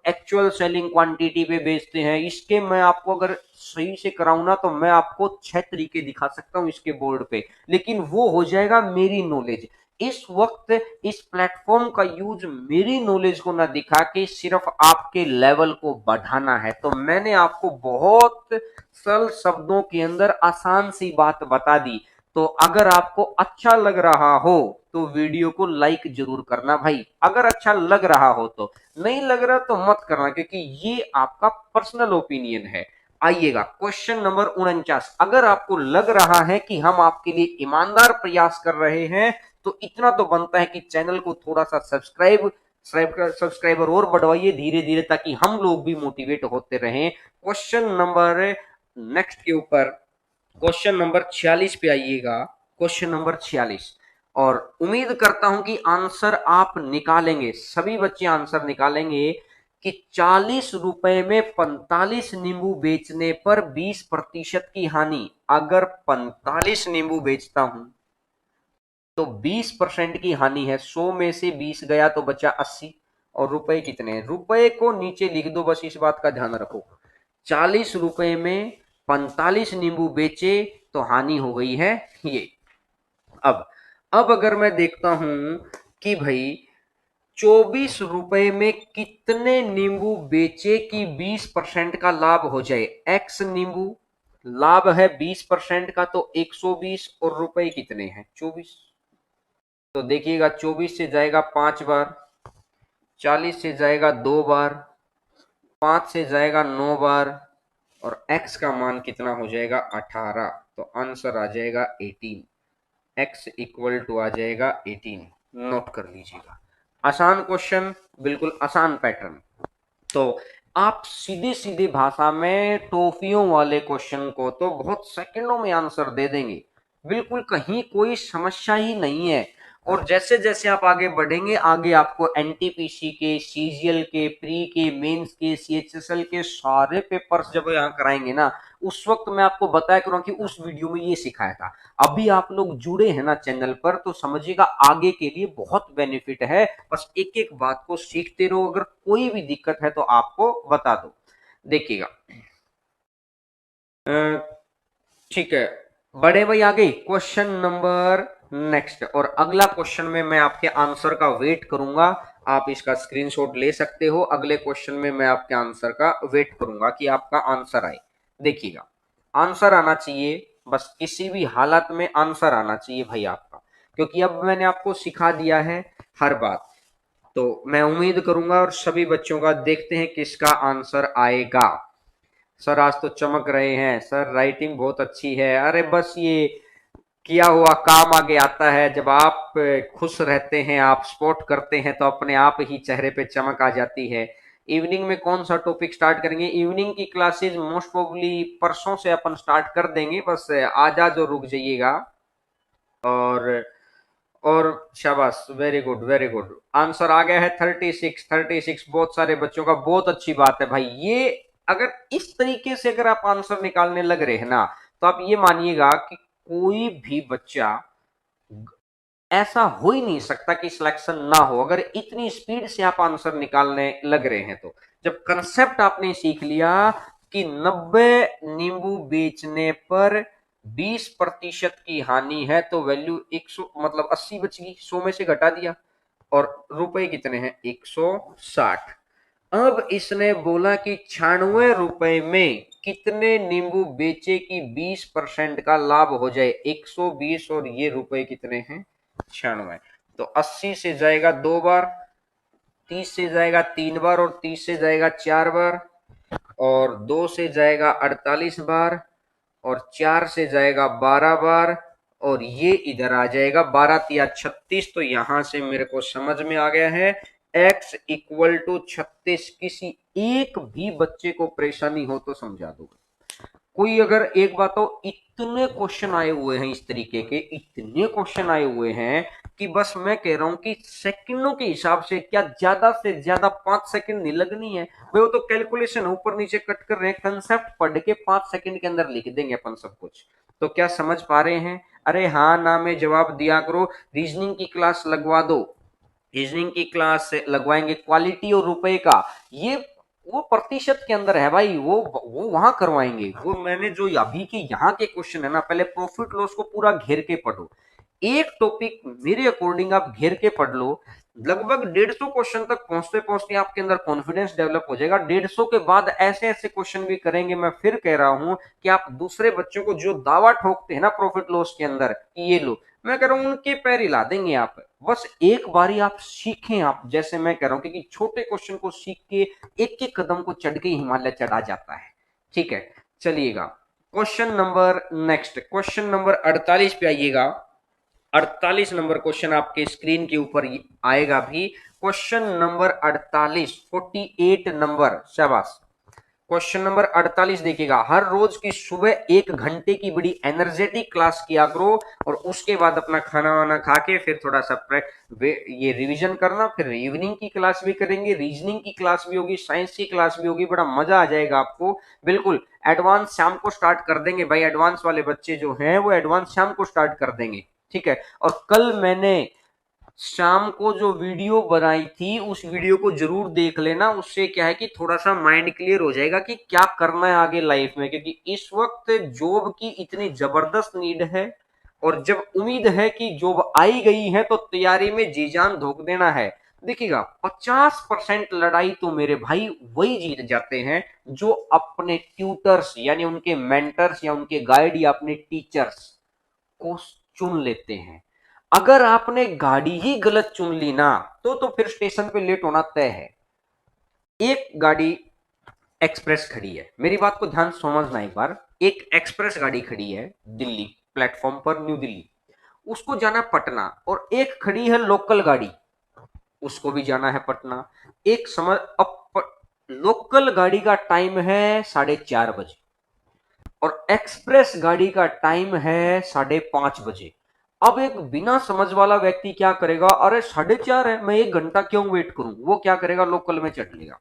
एक्चुअल सेलिंग क्वांटिटी पे बेचते हैं। इसके मैं आपको अगर सही से कराऊं ना, तो मैं आपको 6 तरीके दिखा सकता हूं इसके बोर्ड पे, लेकिन वो हो जाएगा मेरी नॉलेज। इस वक्त इस प्लेटफॉर्म का यूज मेरी नॉलेज को ना दिखा के सिर्फ आपके लेवल को बढ़ाना है। तो मैंने आपको बहुत सरल शब्दों के अंदर आसान सी बात बता दी। तो अगर आपको अच्छा लग रहा हो तो वीडियो को लाइक जरूर करना भाई, अगर अच्छा लग रहा हो तो। नहीं लग रहा तो मत करना, क्योंकि ये आपका पर्सनल ओपिनियन है। आइएगा क्वेश्चन नंबर 49। अगर आपको लग रहा है कि हम आपके लिए ईमानदार प्रयास कर रहे हैं, तो इतना तो बनता है कि चैनल को थोड़ा सा सब्सक्राइबर और बढ़वाइए धीरे धीरे, ताकि हम लोग भी मोटिवेट होते रहें। क्वेश्चन नंबर नेक्स्ट के ऊपर, क्वेश्चन नंबर 46 पे आइएगा। क्वेश्चन नंबर 46, और उम्मीद करता हूं कि आंसर आप निकालेंगे, सभी बच्चे आंसर निकालेंगे कि 40 रुपए में 45 नींबू बेचने पर 20% की हानि। अगर 45 नींबू बेचता हूं तो 20% की हानि है, 100 में से 20 गया तो बचा 80। और रुपए कितने हैं? रुपए को नीचे लिख दो, बस इस बात का ध्यान रखो। 40 रुपए में 45 नींबू बेचे तो हानि हो गई है ये। अब अब अगर मैं देखता हूं कि भाई 24 रुपए में कितने नींबू बेचे कि 20% का लाभ हो जाए, एक्स नींबू, लाभ है 20% का, तो 120, और रुपए कितने हैं? 24। तो देखिएगा, 24 से जाएगा 5 बार, 40 से जाएगा 2 बार, 5 से जाएगा 9 बार, और x का मान कितना हो जाएगा 18, तो आंसर आ जाएगा 18। x इक्वल टू आ जाएगा 18, नोट कर लीजिएगा। आसान क्वेश्चन, बिल्कुल आसान पैटर्न। तो आप सीधे सीधे भाषा में टॉफियों वाले क्वेश्चन को तो बहुत सेकंडों में आंसर दे देंगे, बिल्कुल कहीं कोई समस्या ही नहीं है। और जैसे जैसे आप आगे बढ़ेंगे, आगे आपको एनटीपीसी के, सीजीएल के, प्री के, मेंस के, सीएचएसएल के सारे पेपर्स जब यहाँ कराएंगे ना, उस वक्त मैं आपको बताया करूँ कि उस वीडियो में ये सिखाया था। अभी आप लोग जुड़े हैं ना चैनल पर, तो समझिएगा आगे के लिए बहुत बेनिफिट है। बस एक एक बात को सीखते रहो, अगर कोई भी दिक्कत है तो आपको बता दो। देखिएगा, ठीक है, बड़े भाई आगे क्वेश्चन नंबर नेक्स्ट। और अगला क्वेश्चन में मैं आपके आंसर का वेट करूंगा, आप इसका स्क्रीनशॉट ले सकते हो। अगले क्वेश्चन में मैं आपके आंसर का वेट करूंगा कि आपका आंसर आए। देखिएगा, आंसर आना चाहिए, बस किसी भी हालत में आंसर आना चाहिए भाई आपका, क्योंकि अब मैंने आपको सिखा दिया है हर बात। तो मैं उम्मीद करूंगा, और सभी बच्चों का देखते हैं किसका आंसर आएगा। सर आज तो चमक रहे हैं सर, राइटिंग बहुत अच्छी है। अरे बस ये किया हुआ काम आगे आता है, जब आप खुश रहते हैं, आप स्पोर्ट करते हैं, तो अपने आप ही चेहरे पे चमक आ जाती है। इवनिंग में कौन सा टॉपिक स्टार्ट करेंगे? इवनिंग की क्लासेस मोस्ट प्रोबेबली परसों से अपन स्टार्ट कर देंगे, बस आज आज और रुक जाइएगा। और और शाबाश, very good very good, answer आ गया है 36। 36 बहुत सारे बच्चों का, बहुत अच्छी बात है भाई। ये अगर इस तरीके से अगर आप आंसर निकालने लग रहे हैं ना, तो आप ये मानिएगा कि कोई भी बच्चा, ऐसा हो ही नहीं सकता कि सिलेक्शन ना हो, अगर इतनी स्पीड से आप आंसर निकालने लग रहे हैं तो। जब कंसेप्ट आपने सीख लिया कि 90 नींबू बेचने पर 20% की हानि है, तो वैल्यू 100 मतलब 80 बच गई, 100 में से घटा दिया, और रुपए कितने हैं? 160। अब इसने बोला कि 96 रुपए में कितने नींबू बेचे कि 20% का लाभ हो जाए? 120, और ये रुपए कितने हैं? 96। तो 80 से जाएगा 2 बार, 30 से जाएगा 3 बार, और 30 से जाएगा 4 बार, और 2 से जाएगा 48 बार, और 4 से जाएगा 12 बार, और ये इधर आ जाएगा 12×3=36। तो यहां से मेरे को समझ में आ गया है x इक्वल टू 36। किसी एक भी बच्चे को परेशानी हो तो समझा दो। कोई अगर एक बात हो, इतने क्वेश्चन आए हुए हैं इस तरीके के, इतने क्वेश्चन आए हुए हैं कि बस मैं कह रहा हूं कि सेकंडों के हिसाब से, क्या ज्यादा से ज्यादा 5 सेकंड नहीं लगनी है भाई, वो तो कैलकुलेशन ऊपर नीचे कट कर रहे हैं, कंसेप्ट पढ़ के 5 सेकंड के अंदर लिख देंगे अपन सब कुछ। तो क्या समझ पा रहे हैं? अरे हाँ ना में जवाब दिया करो। रीजनिंग की क्लास लगवा दो, रीजनिंग की क्लास लगवाएंगे, क्वालिटी और रुपए का, ये वो प्रतिशत के अंदर है भाई, वो वहां करवाएंगे। वो मैंने जो अभी के यहाँ के क्वेश्चन है ना, पहले प्रॉफिट लॉस को पूरा घेर के पढ़ो। एक टॉपिक मेरे अकॉर्डिंग आप घेर के पढ़ लो, लगभग 150 क्वेश्चन तक पहुंचते पहुंचते आपके अंदर कॉन्फिडेंस डेवलप हो जाएगा। 150 के बाद ऐसे ऐसे क्वेश्चन भी करेंगे, मैं फिर कह रहा हूं कि आप दूसरे बच्चों को जो दावा ठोकते हैं ना प्रॉफिट लॉस के अंदर कि ये लो, मैं कह रहा हूं उनके पैर हिला देंगे आप। बस एक बारी आप सीखें, आप जैसे मैं कह रहा हूं, क्योंकि छोटे क्वेश्चन को सीख के एक एक कदम को चढ़ के हिमालय चढ़ा जाता है। ठीक है, चलिएगा question number next, question number 48 पे आइएगा। 48 नंबर क्वेश्चन आपके स्क्रीन के ऊपर आएगा भी। क्वेश्चन नंबर 48, 48 नंबर, शाबाश। क्वेश्चन नंबर 48 देखिएगा, हर रोज की सुबह 1 घंटे की बड़ी एनर्जेटिक क्लास किया करो, और उसके बाद अपना खाना वाना खा के फिर थोड़ा सा ये रिवीजन करना। फिर इवनिंग की क्लास भी करेंगे, रीजनिंग की क्लास भी होगी, साइंस की क्लास भी होगी, बड़ा मजा आ जाएगा आपको। बिल्कुल एडवांस शाम को स्टार्ट कर देंगे भाई, एडवांस वाले बच्चे जो हैं वो एडवांस शाम को स्टार्ट कर देंगे। ठीक है, और कल मैंने शाम को जो वीडियो बनाई थी, उस वीडियो को जरूर देख लेना। उससे क्या है कि थोड़ा सा माइंड क्लियर हो जाएगा कि क्या करना है आगे लाइफ में, क्योंकि इस वक्त जॉब की इतनी जबरदस्त नीड है, और जब उम्मीद है कि जॉब आई गई है तो तैयारी में जी जान झोंक देना है। देखिएगा 50% लड़ाई तो मेरे भाई वही जीत जाते हैं जो अपने ट्यूटर्स यानी उनके मेंटर्स या उनके गाइड या अपने टीचर्स को चुन लेते हैं। अगर आपने गाड़ी ही गलत चुन ली ना, तो फिर स्टेशन पे लेट होना तय है। एक गाड़ी एक्सप्रेस खड़ी है, मेरी बात को ध्यान से समझना एक बार। एक एक्सप्रेस गाड़ी खड़ी है दिल्ली प्लेटफॉर्म पर, न्यू दिल्ली, उसको जाना है पटना, और एक खड़ी है लोकल गाड़ी, उसको भी जाना है पटना। एक समझ, अब लोकल गाड़ी का टाइम है 4:30 बजे और एक्सप्रेस गाड़ी का टाइम है 5:30 बजे। अब एक बिना समझ वाला व्यक्ति क्या करेगा, अरे 4:30 है, मैं 1 घंटा क्यों वेट करूं, वो क्या करेगा, लोकल में चढ़ लेगा।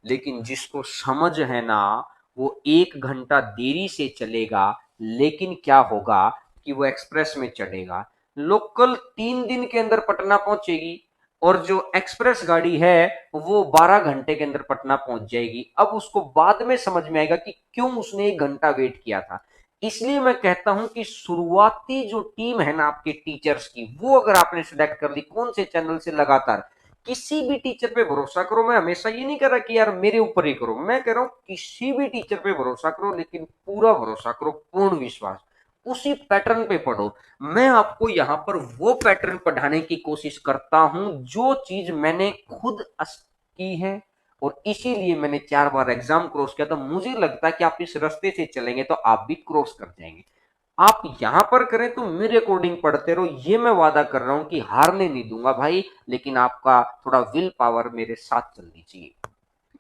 लेकिन जिसको समझ है ना, वो 1 घंटा देरी से चलेगा, लेकिन क्या होगा कि वो एक्सप्रेस में चढ़ेगा। लोकल 3 दिन के अंदर पटना पहुंचेगी और जो एक्सप्रेस गाड़ी है वो 12 घंटे के अंदर पटना पहुंच जाएगी। अब उसको बाद में समझ में आएगा कि क्यों उसने 1 घंटा वेट किया था। इसलिए मैं कहता हूं कि शुरुआती जो टीम है ना आपके टीचर्स की, वो अगर आपने सिलेक्ट कर ली कौन से चैनल से, लगातार किसी भी टीचर पे भरोसा करो। मैं हमेशा ये नहीं कह रहा कि यार मेरे ऊपर ही करो, मैं कह रहा हूं किसी भी टीचर पे भरोसा करो, लेकिन पूरा भरोसा करो, पूर्ण विश्वास, उसी पैटर्न पे पढ़ो। मैं आपको यहां पर वो पैटर्न पढ़ाने की कोशिश करता हूं जो चीज मैंने खुद की है, और इसीलिए मैंने 4 बार एग्जाम क्रॉस किया। तो मुझे लगता है कि आप इस रास्ते से चलेंगे तो आप भी क्रॉस कर जाएंगे। आप यहां पर करें तो मेरे अकॉर्डिंग पढ़ते रहो, ये मैं वादा कर रहा हूं कि हारने नहीं दूंगा भाई, लेकिन आपका थोड़ा विल पावर मेरे साथ चलनी चाहिए।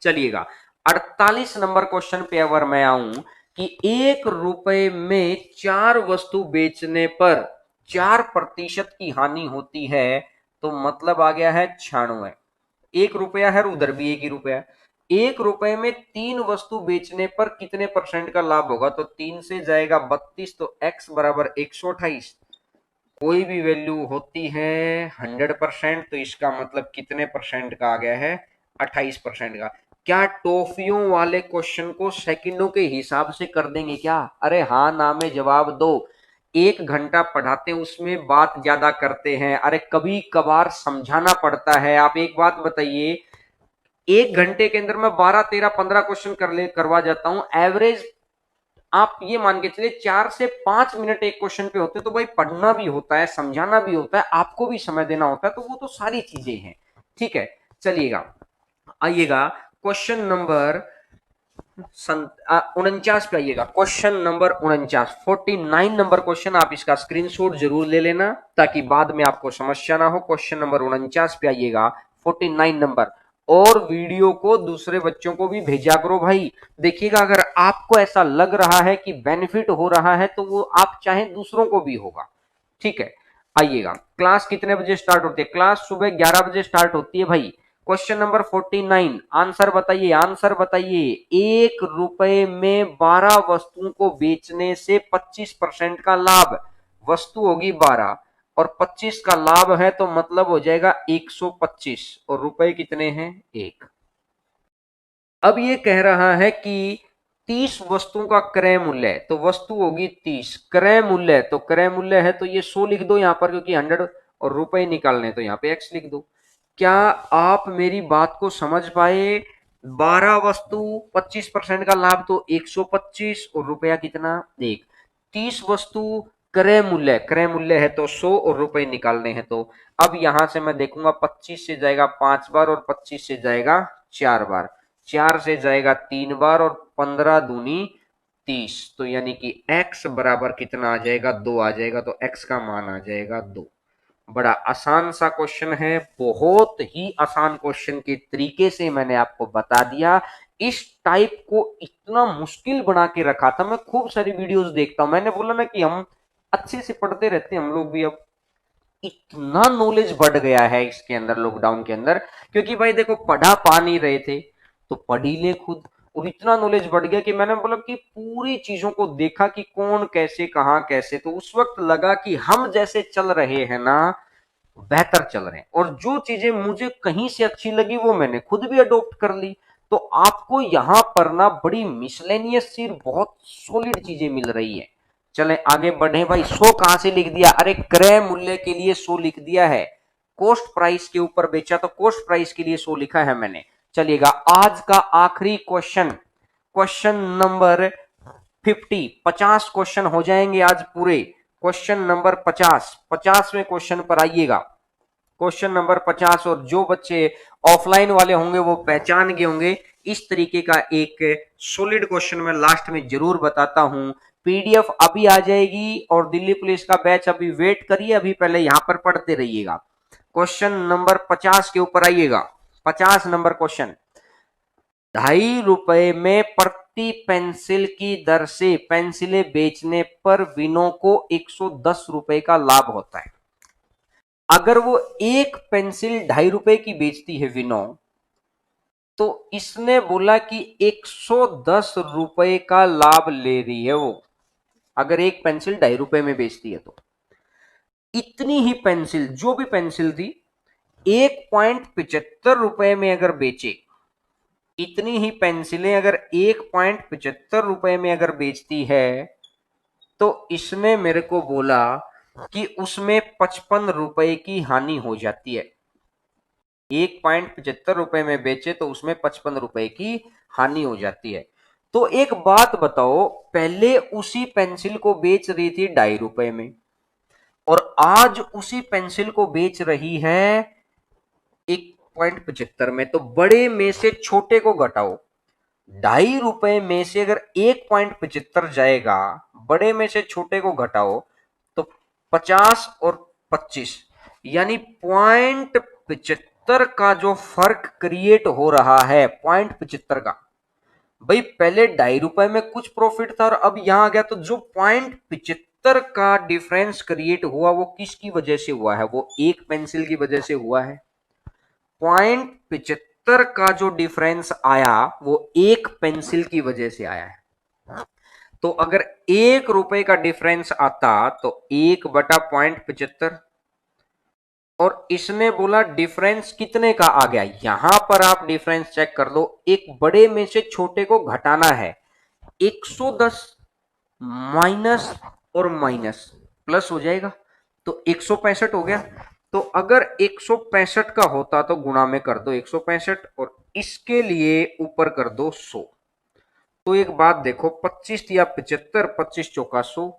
चलिएगा, 48 नंबर क्वेश्चन पे अगर मैं आऊं कि 1 रुपए में 4 वस्तु बेचने पर 4% की हानि होती है, तो मतलब आ गया है 96। 1 रुपया है और उधर भी 1 ही रुपया। 1 रुपए में 3 वस्तु बेचने पर कितने परसेंट का लाभ होगा, तो 3 से जाएगा 32, तो x बराबर 128। कोई भी वैल्यू होती है 100%, तो इसका मतलब कितने परसेंट का आ गया है, 28% का। क्या टॉफियों वाले क्वेश्चन को सेकंडों के हिसाब से कर देंगे क्या, अरे हाँ ना में जवाब दो। 1 घंटा पढ़ाते हैं उसमें बात ज्यादा करते हैं, अरे कभी कभार समझाना पड़ता है। आप एक बात बताइए, 1 घंटे के अंदर मैं 12, 13, 15 क्वेश्चन करवा जाता हूं एवरेज। आप ये मान के चलिए 4 से 5 मिनट एक क्वेश्चन पे होते, तो भाई पढ़ना भी होता है, समझाना भी होता है, आपको भी समय देना होता है, तो वो तो सारी चीजें हैं। ठीक है, चलिएगा, आइएगा क्वेश्चन नंबर 49 पे आइएगा। क्वेश्चन नंबर 49, 49 नंबर क्वेश्चन, आप इसका स्क्रीनशॉट जरूर ले लेना ताकि बाद में आपको समस्या ना हो। क्वेश्चन नंबर 49 पे आइएगा, 49 नंबर। और वीडियो को दूसरे बच्चों को भी भेजा करो भाई। देखिएगा, अगर आपको ऐसा लग रहा है कि बेनिफिट हो रहा है तो वो आप चाहें दूसरों को भी होगा। ठीक है, आइएगा, क्लास कितने बजे स्टार्ट होती है, क्लास सुबह 11 बजे स्टार्ट होती है भाई। क्वेश्चन नंबर 49, आंसर बताइए, आंसर बताइए। 1 रुपए में 12 वस्तुओं को बेचने से 25% का लाभ, वस्तु होगी 12 और 25 का लाभ है, तो मतलब हो जाएगा 125, और रुपए कितने हैं, 1। अब ये कह रहा है कि 30 वस्तुओं का क्रय मूल्य है, तो वस्तु होगी 30, क्रय मूल्य, तो क्रय मूल्य है तो ये 100 लिख दो यहां पर, क्योंकि 100 और रुपए निकालने, तो यहां पे एक्स लिख दो। क्या आप मेरी बात को समझ पाए, 12 वस्तु 25% का लाभ, तो 125, और रुपया कितना, 1। 30 वस्तु क्रय मूल्य, क्रय मूल्य है तो 100 और रुपए निकालने हैं, तो अब यहां से मैं देखूंगा 25 से जाएगा 5 बार और 25 से जाएगा 4 बार, 4 से जाएगा 3 बार और 15 दूनी 30, तो यानी कि x बराबर कितना आ जाएगा, 2 आ जाएगा, तो x का मान आ जाएगा 2। बड़ा आसान सा क्वेश्चन है, बहुत ही आसान क्वेश्चन के तरीके से मैंने आपको बता दिया। इस टाइप को इतना मुश्किल बना के रखा था, मैं खूब सारी वीडियोस देखता हूं, मैंने बोला ना कि हम अच्छे से पढ़ते रहते हैं हम लोग भी। अब इतना नॉलेज बढ़ गया है इसके अंदर लॉकडाउन के अंदर, क्योंकि भाई देखो पढ़ा पा नहीं रहे थे तो पढ़ ही ले खुद, और इतना नॉलेज बढ़ गया कि मैंने बोला कि पूरी चीजों को देखा कि कौन कैसे कहां कैसे, तो उस वक्त लगा कि हम जैसे चल रहे हैं ना बेहतर चल रहे हैं, और जो चीजें मुझे कहीं से अच्छी लगी वो मैंने खुद भी अडॉप्ट कर ली। तो आपको यहां पर ना बड़ी मिसलेनियस सी बहुत सॉलिड चीजें मिल रही है। चले आगे बढ़े भाई, 100 कहां से लिख दिया, अरे क्रय मूल्य के लिए 100 लिख दिया है, कॉस्ट प्राइस के ऊपर बेचा तो कॉस्ट प्राइस के लिए 100 लिखा है मैंने। चलिएगा, आज का आखिरी क्वेश्चन, क्वेश्चन नंबर 50 क्वेश्चन हो जाएंगे आज पूरे। क्वेश्चन नंबर 50, 50वें क्वेश्चन पर आइएगा। Question number 50। और जो बच्चे ऑफलाइन वाले होंगे वो पहचान गए होंगे, इस तरीके का एक सॉलिड क्वेश्चन मैं लास्ट में जरूर बताता हूं। पीडीएफ अभी आ जाएगी और दिल्ली पुलिस का बैच अभी वेट करिए, अभी पहले यहां पर पढ़ते रहिएगा। क्वेश्चन नंबर 50 के ऊपर आइएगा। 50 नंबर क्वेश्चन, ₹2.5 में प्रति पेंसिल की दर से पेंसिलें बेचने पर विनो को ₹110 का लाभ होता है। अगर वो एक पेंसिल ₹2.5 की बेचती है विनो, तो इसने बोला कि ₹110 का लाभ ले रही है वो, अगर एक पेंसिल ₹2.5 में बेचती है तो। इतनी ही पेंसिल, जो भी पेंसिल थी, ₹1.75 में अगर बेचे, इतनी ही पेंसिलें अगर ₹1.75 में अगर बेचती है, तो इसने मेरे को बोला कि उसमें ₹55 की हानि हो जाती है। ₹1.75 में बेचे तो उसमें ₹55 की हानि हो जाती है। तो एक बात बताओ, पहले उसी पेंसिल को बेच रही थी ₹2.5 में, और आज उसी पेंसिल को बेच रही है 1.75 में, तो बड़े में से छोटे को घटाओ। ₹2.5 में से अगर 1.75 जाएगा, बड़े में से छोटे को घटाओ, तो 50 और 25, यानी 0.75 का जो फर्क क्रिएट हो रहा है, 0.75 का। भाई पहले ₹2.5 में कुछ प्रॉफिट था और अब यहां आ गया, तो जो 0.75 का डिफरेंस क्रिएट हुआ वो किसकी वजह से हुआ है? वो एक पेंसिल की वजह से हुआ है। 0.75 का जो डिफरेंस आया वो एक पेंसिल की वजह से आया है। तो अगर ₹1 का डिफरेंस आता तो 1/0.75, और इसने बोला डिफरेंस कितने का आ गया, यहां पर आप डिफरेंस चेक कर लो, एक बड़े में से छोटे को घटाना है। 110 माइनस और माइनस प्लस हो जाएगा, तो 165 हो गया। तो अगर 165 का होता तो गुणा में कर दो 165, और इसके लिए ऊपर कर दो 100। तो एक बात देखो, 25 या 75, 25 चौका 100,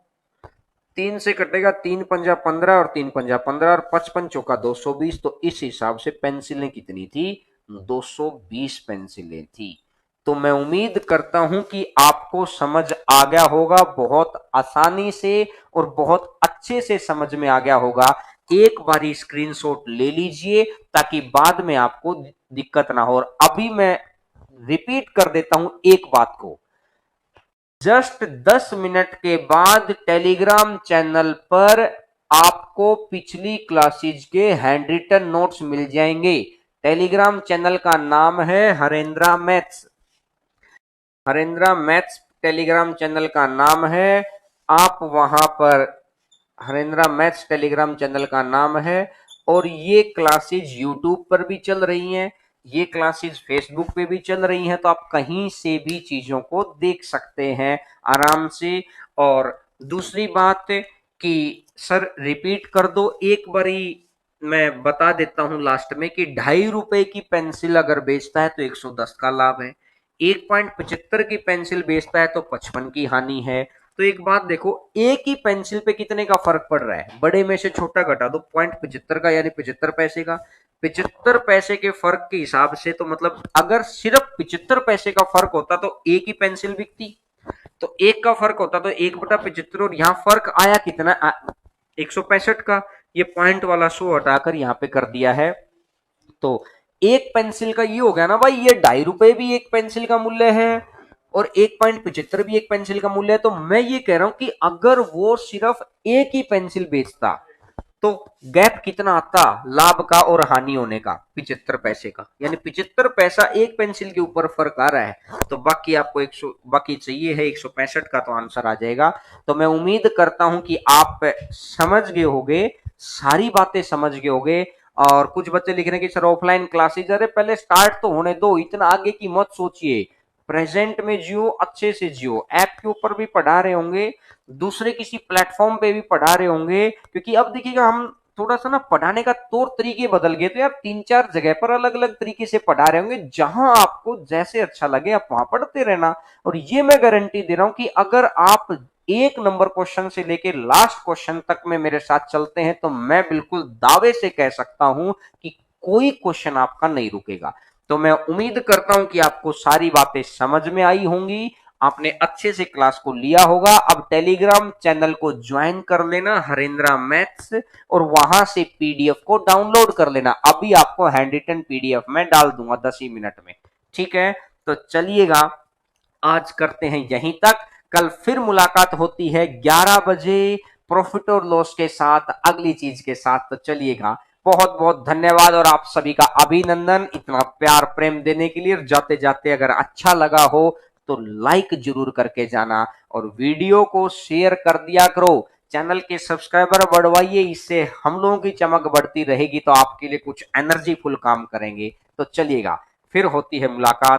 3 से कटेगा, 3 पंजा 15 और 3 पंजा 15, और 55 चौका 220। तो इस हिसाब से पेंसिलें कितनी थी? 220 पेंसिलें थी। तो मैं उम्मीद करता हूं कि आपको समझ आ गया होगा, बहुत आसानी से और बहुत अच्छे से समझ में आ गया होगा। एक बारी स्क्रीनशॉट ले लीजिए ताकि बाद में आपको दिक्कत ना हो। और अभी मैं रिपीट कर देता हूं एक बात को, जस्ट 10 मिनट के बाद टेलीग्राम चैनल पर आपको पिछली क्लासेज के हैंड रिटन नोट्स मिल जाएंगे। टेलीग्राम चैनल का नाम है हरेंद्रा मैथ्स। हरेंद्रा मैथ्स टेलीग्राम चैनल का नाम है। आप वहां पर, हरेंद्रा मैथ्स टेलीग्राम चैनल का नाम है, और ये क्लासेज यूट्यूब पर भी चल रही हैं, ये क्लासेज फेसबुक पे भी चल रही हैं, तो आप कहीं से भी चीजों को देख सकते हैं आराम से। और दूसरी बात कि सर रिपीट कर दो, एक बारी मैं बता देता हूं लास्ट में कि ₹2.5 की पेंसिल अगर बेचता है तो 110 का लाभ है, 1.75 की पेंसिल बेचता है तो 55 की हानि है। तो एक बात देखो, एक ही पेंसिल पे कितने का फर्क पड़ रहा है, बड़े में से छोटा घटा दो 0.75 का, यानी 75 पैसे का। 75 पैसे के फर्क के हिसाब से तो मतलब अगर सिर्फ 75 पैसे का फर्क होता तो एक ही पेंसिल बिकती, तो एक का फर्क होता तो 1/75, और यहाँ फर्क आया कितना, 165 का। ये पॉइंट वाला 100 हटाकर यहाँ पे कर दिया है। तो एक पेंसिल का ये हो गया ना भाई, ये ₹2.5 भी एक पेंसिल का मूल्य है और 1.75 भी एक पेंसिल का मूल्य है। तो मैं ये कह रहा हूं कि अगर वो सिर्फ एक ही पेंसिल बेचता तो गैप कितना आता लाभ का और हानि होने का? 75 पैसे का, यानी 75 पैसा एक पेंसिल के ऊपर फर्क आ रहा है। तो बाकी आपको 100 बाकी चाहिए है 165 का, तो आंसर आ जाएगा। तो मैं उम्मीद करता हूं कि आप समझ गए होगे, सारी बातें समझ गए होगे। और कुछ बच्चे लिख रहे हैं कि सर ऑफलाइन क्लासेज, अरे पहले स्टार्ट तो होने दो, इतना आगे की मत सोचिए। प्रेजेंट में जियो, अच्छे से जियो। ऐप के ऊपर भी पढ़ा रहे होंगे, दूसरे किसी प्लेटफॉर्म पे भी पढ़ा रहे होंगे, क्योंकि अब देखिएगा हम थोड़ा सा ना पढ़ाने का तौर तरीके बदल गए, तो यार 3-4 जगह पर अलग अलग तरीके से पढ़ा रहे होंगे, जहां आपको जैसे अच्छा लगे आप वहां पढ़ते रहना। और ये मैं गारंटी दे रहा हूं कि अगर आप 1 नंबर क्वेश्चन से लेके लास्ट क्वेश्चन तक में मेरे साथ चलते हैं, तो मैं बिल्कुल दावे से कह सकता हूं कि कोई क्वेश्चन आपका नहीं रुकेगा। तो मैं उम्मीद करता हूं कि आपको सारी बातें समझ में आई होंगी, आपने अच्छे से क्लास को लिया होगा। अब टेलीग्राम चैनल को ज्वाइन कर लेना, हरेंद्रा मैथ्स, और वहां से पीडीएफ को डाउनलोड कर लेना। अभी आपको हैंड रिटन पीडीएफ में डाल दूंगा 10 ही मिनट में, ठीक है। तो चलिएगा, आज करते हैं यहीं तक। कल फिर मुलाकात होती है 11 बजे प्रॉफिट और लॉस के साथ, अगली चीज के साथ। तो चलिएगा, बहुत बहुत धन्यवाद और आप सभी का अभिनंदन इतना प्यार प्रेम देने के लिए। जाते जाते अगर अच्छा लगा हो तो लाइक जरूर करके जाना, और वीडियो को शेयर कर दिया करो। चैनल के सब्सक्राइबर बढ़वाइए, इससे हम लोगों की चमक बढ़ती रहेगी, तो आपके लिए कुछ एनर्जी फुल काम करेंगे। तो चलिएगा, फिर होती है मुलाकात।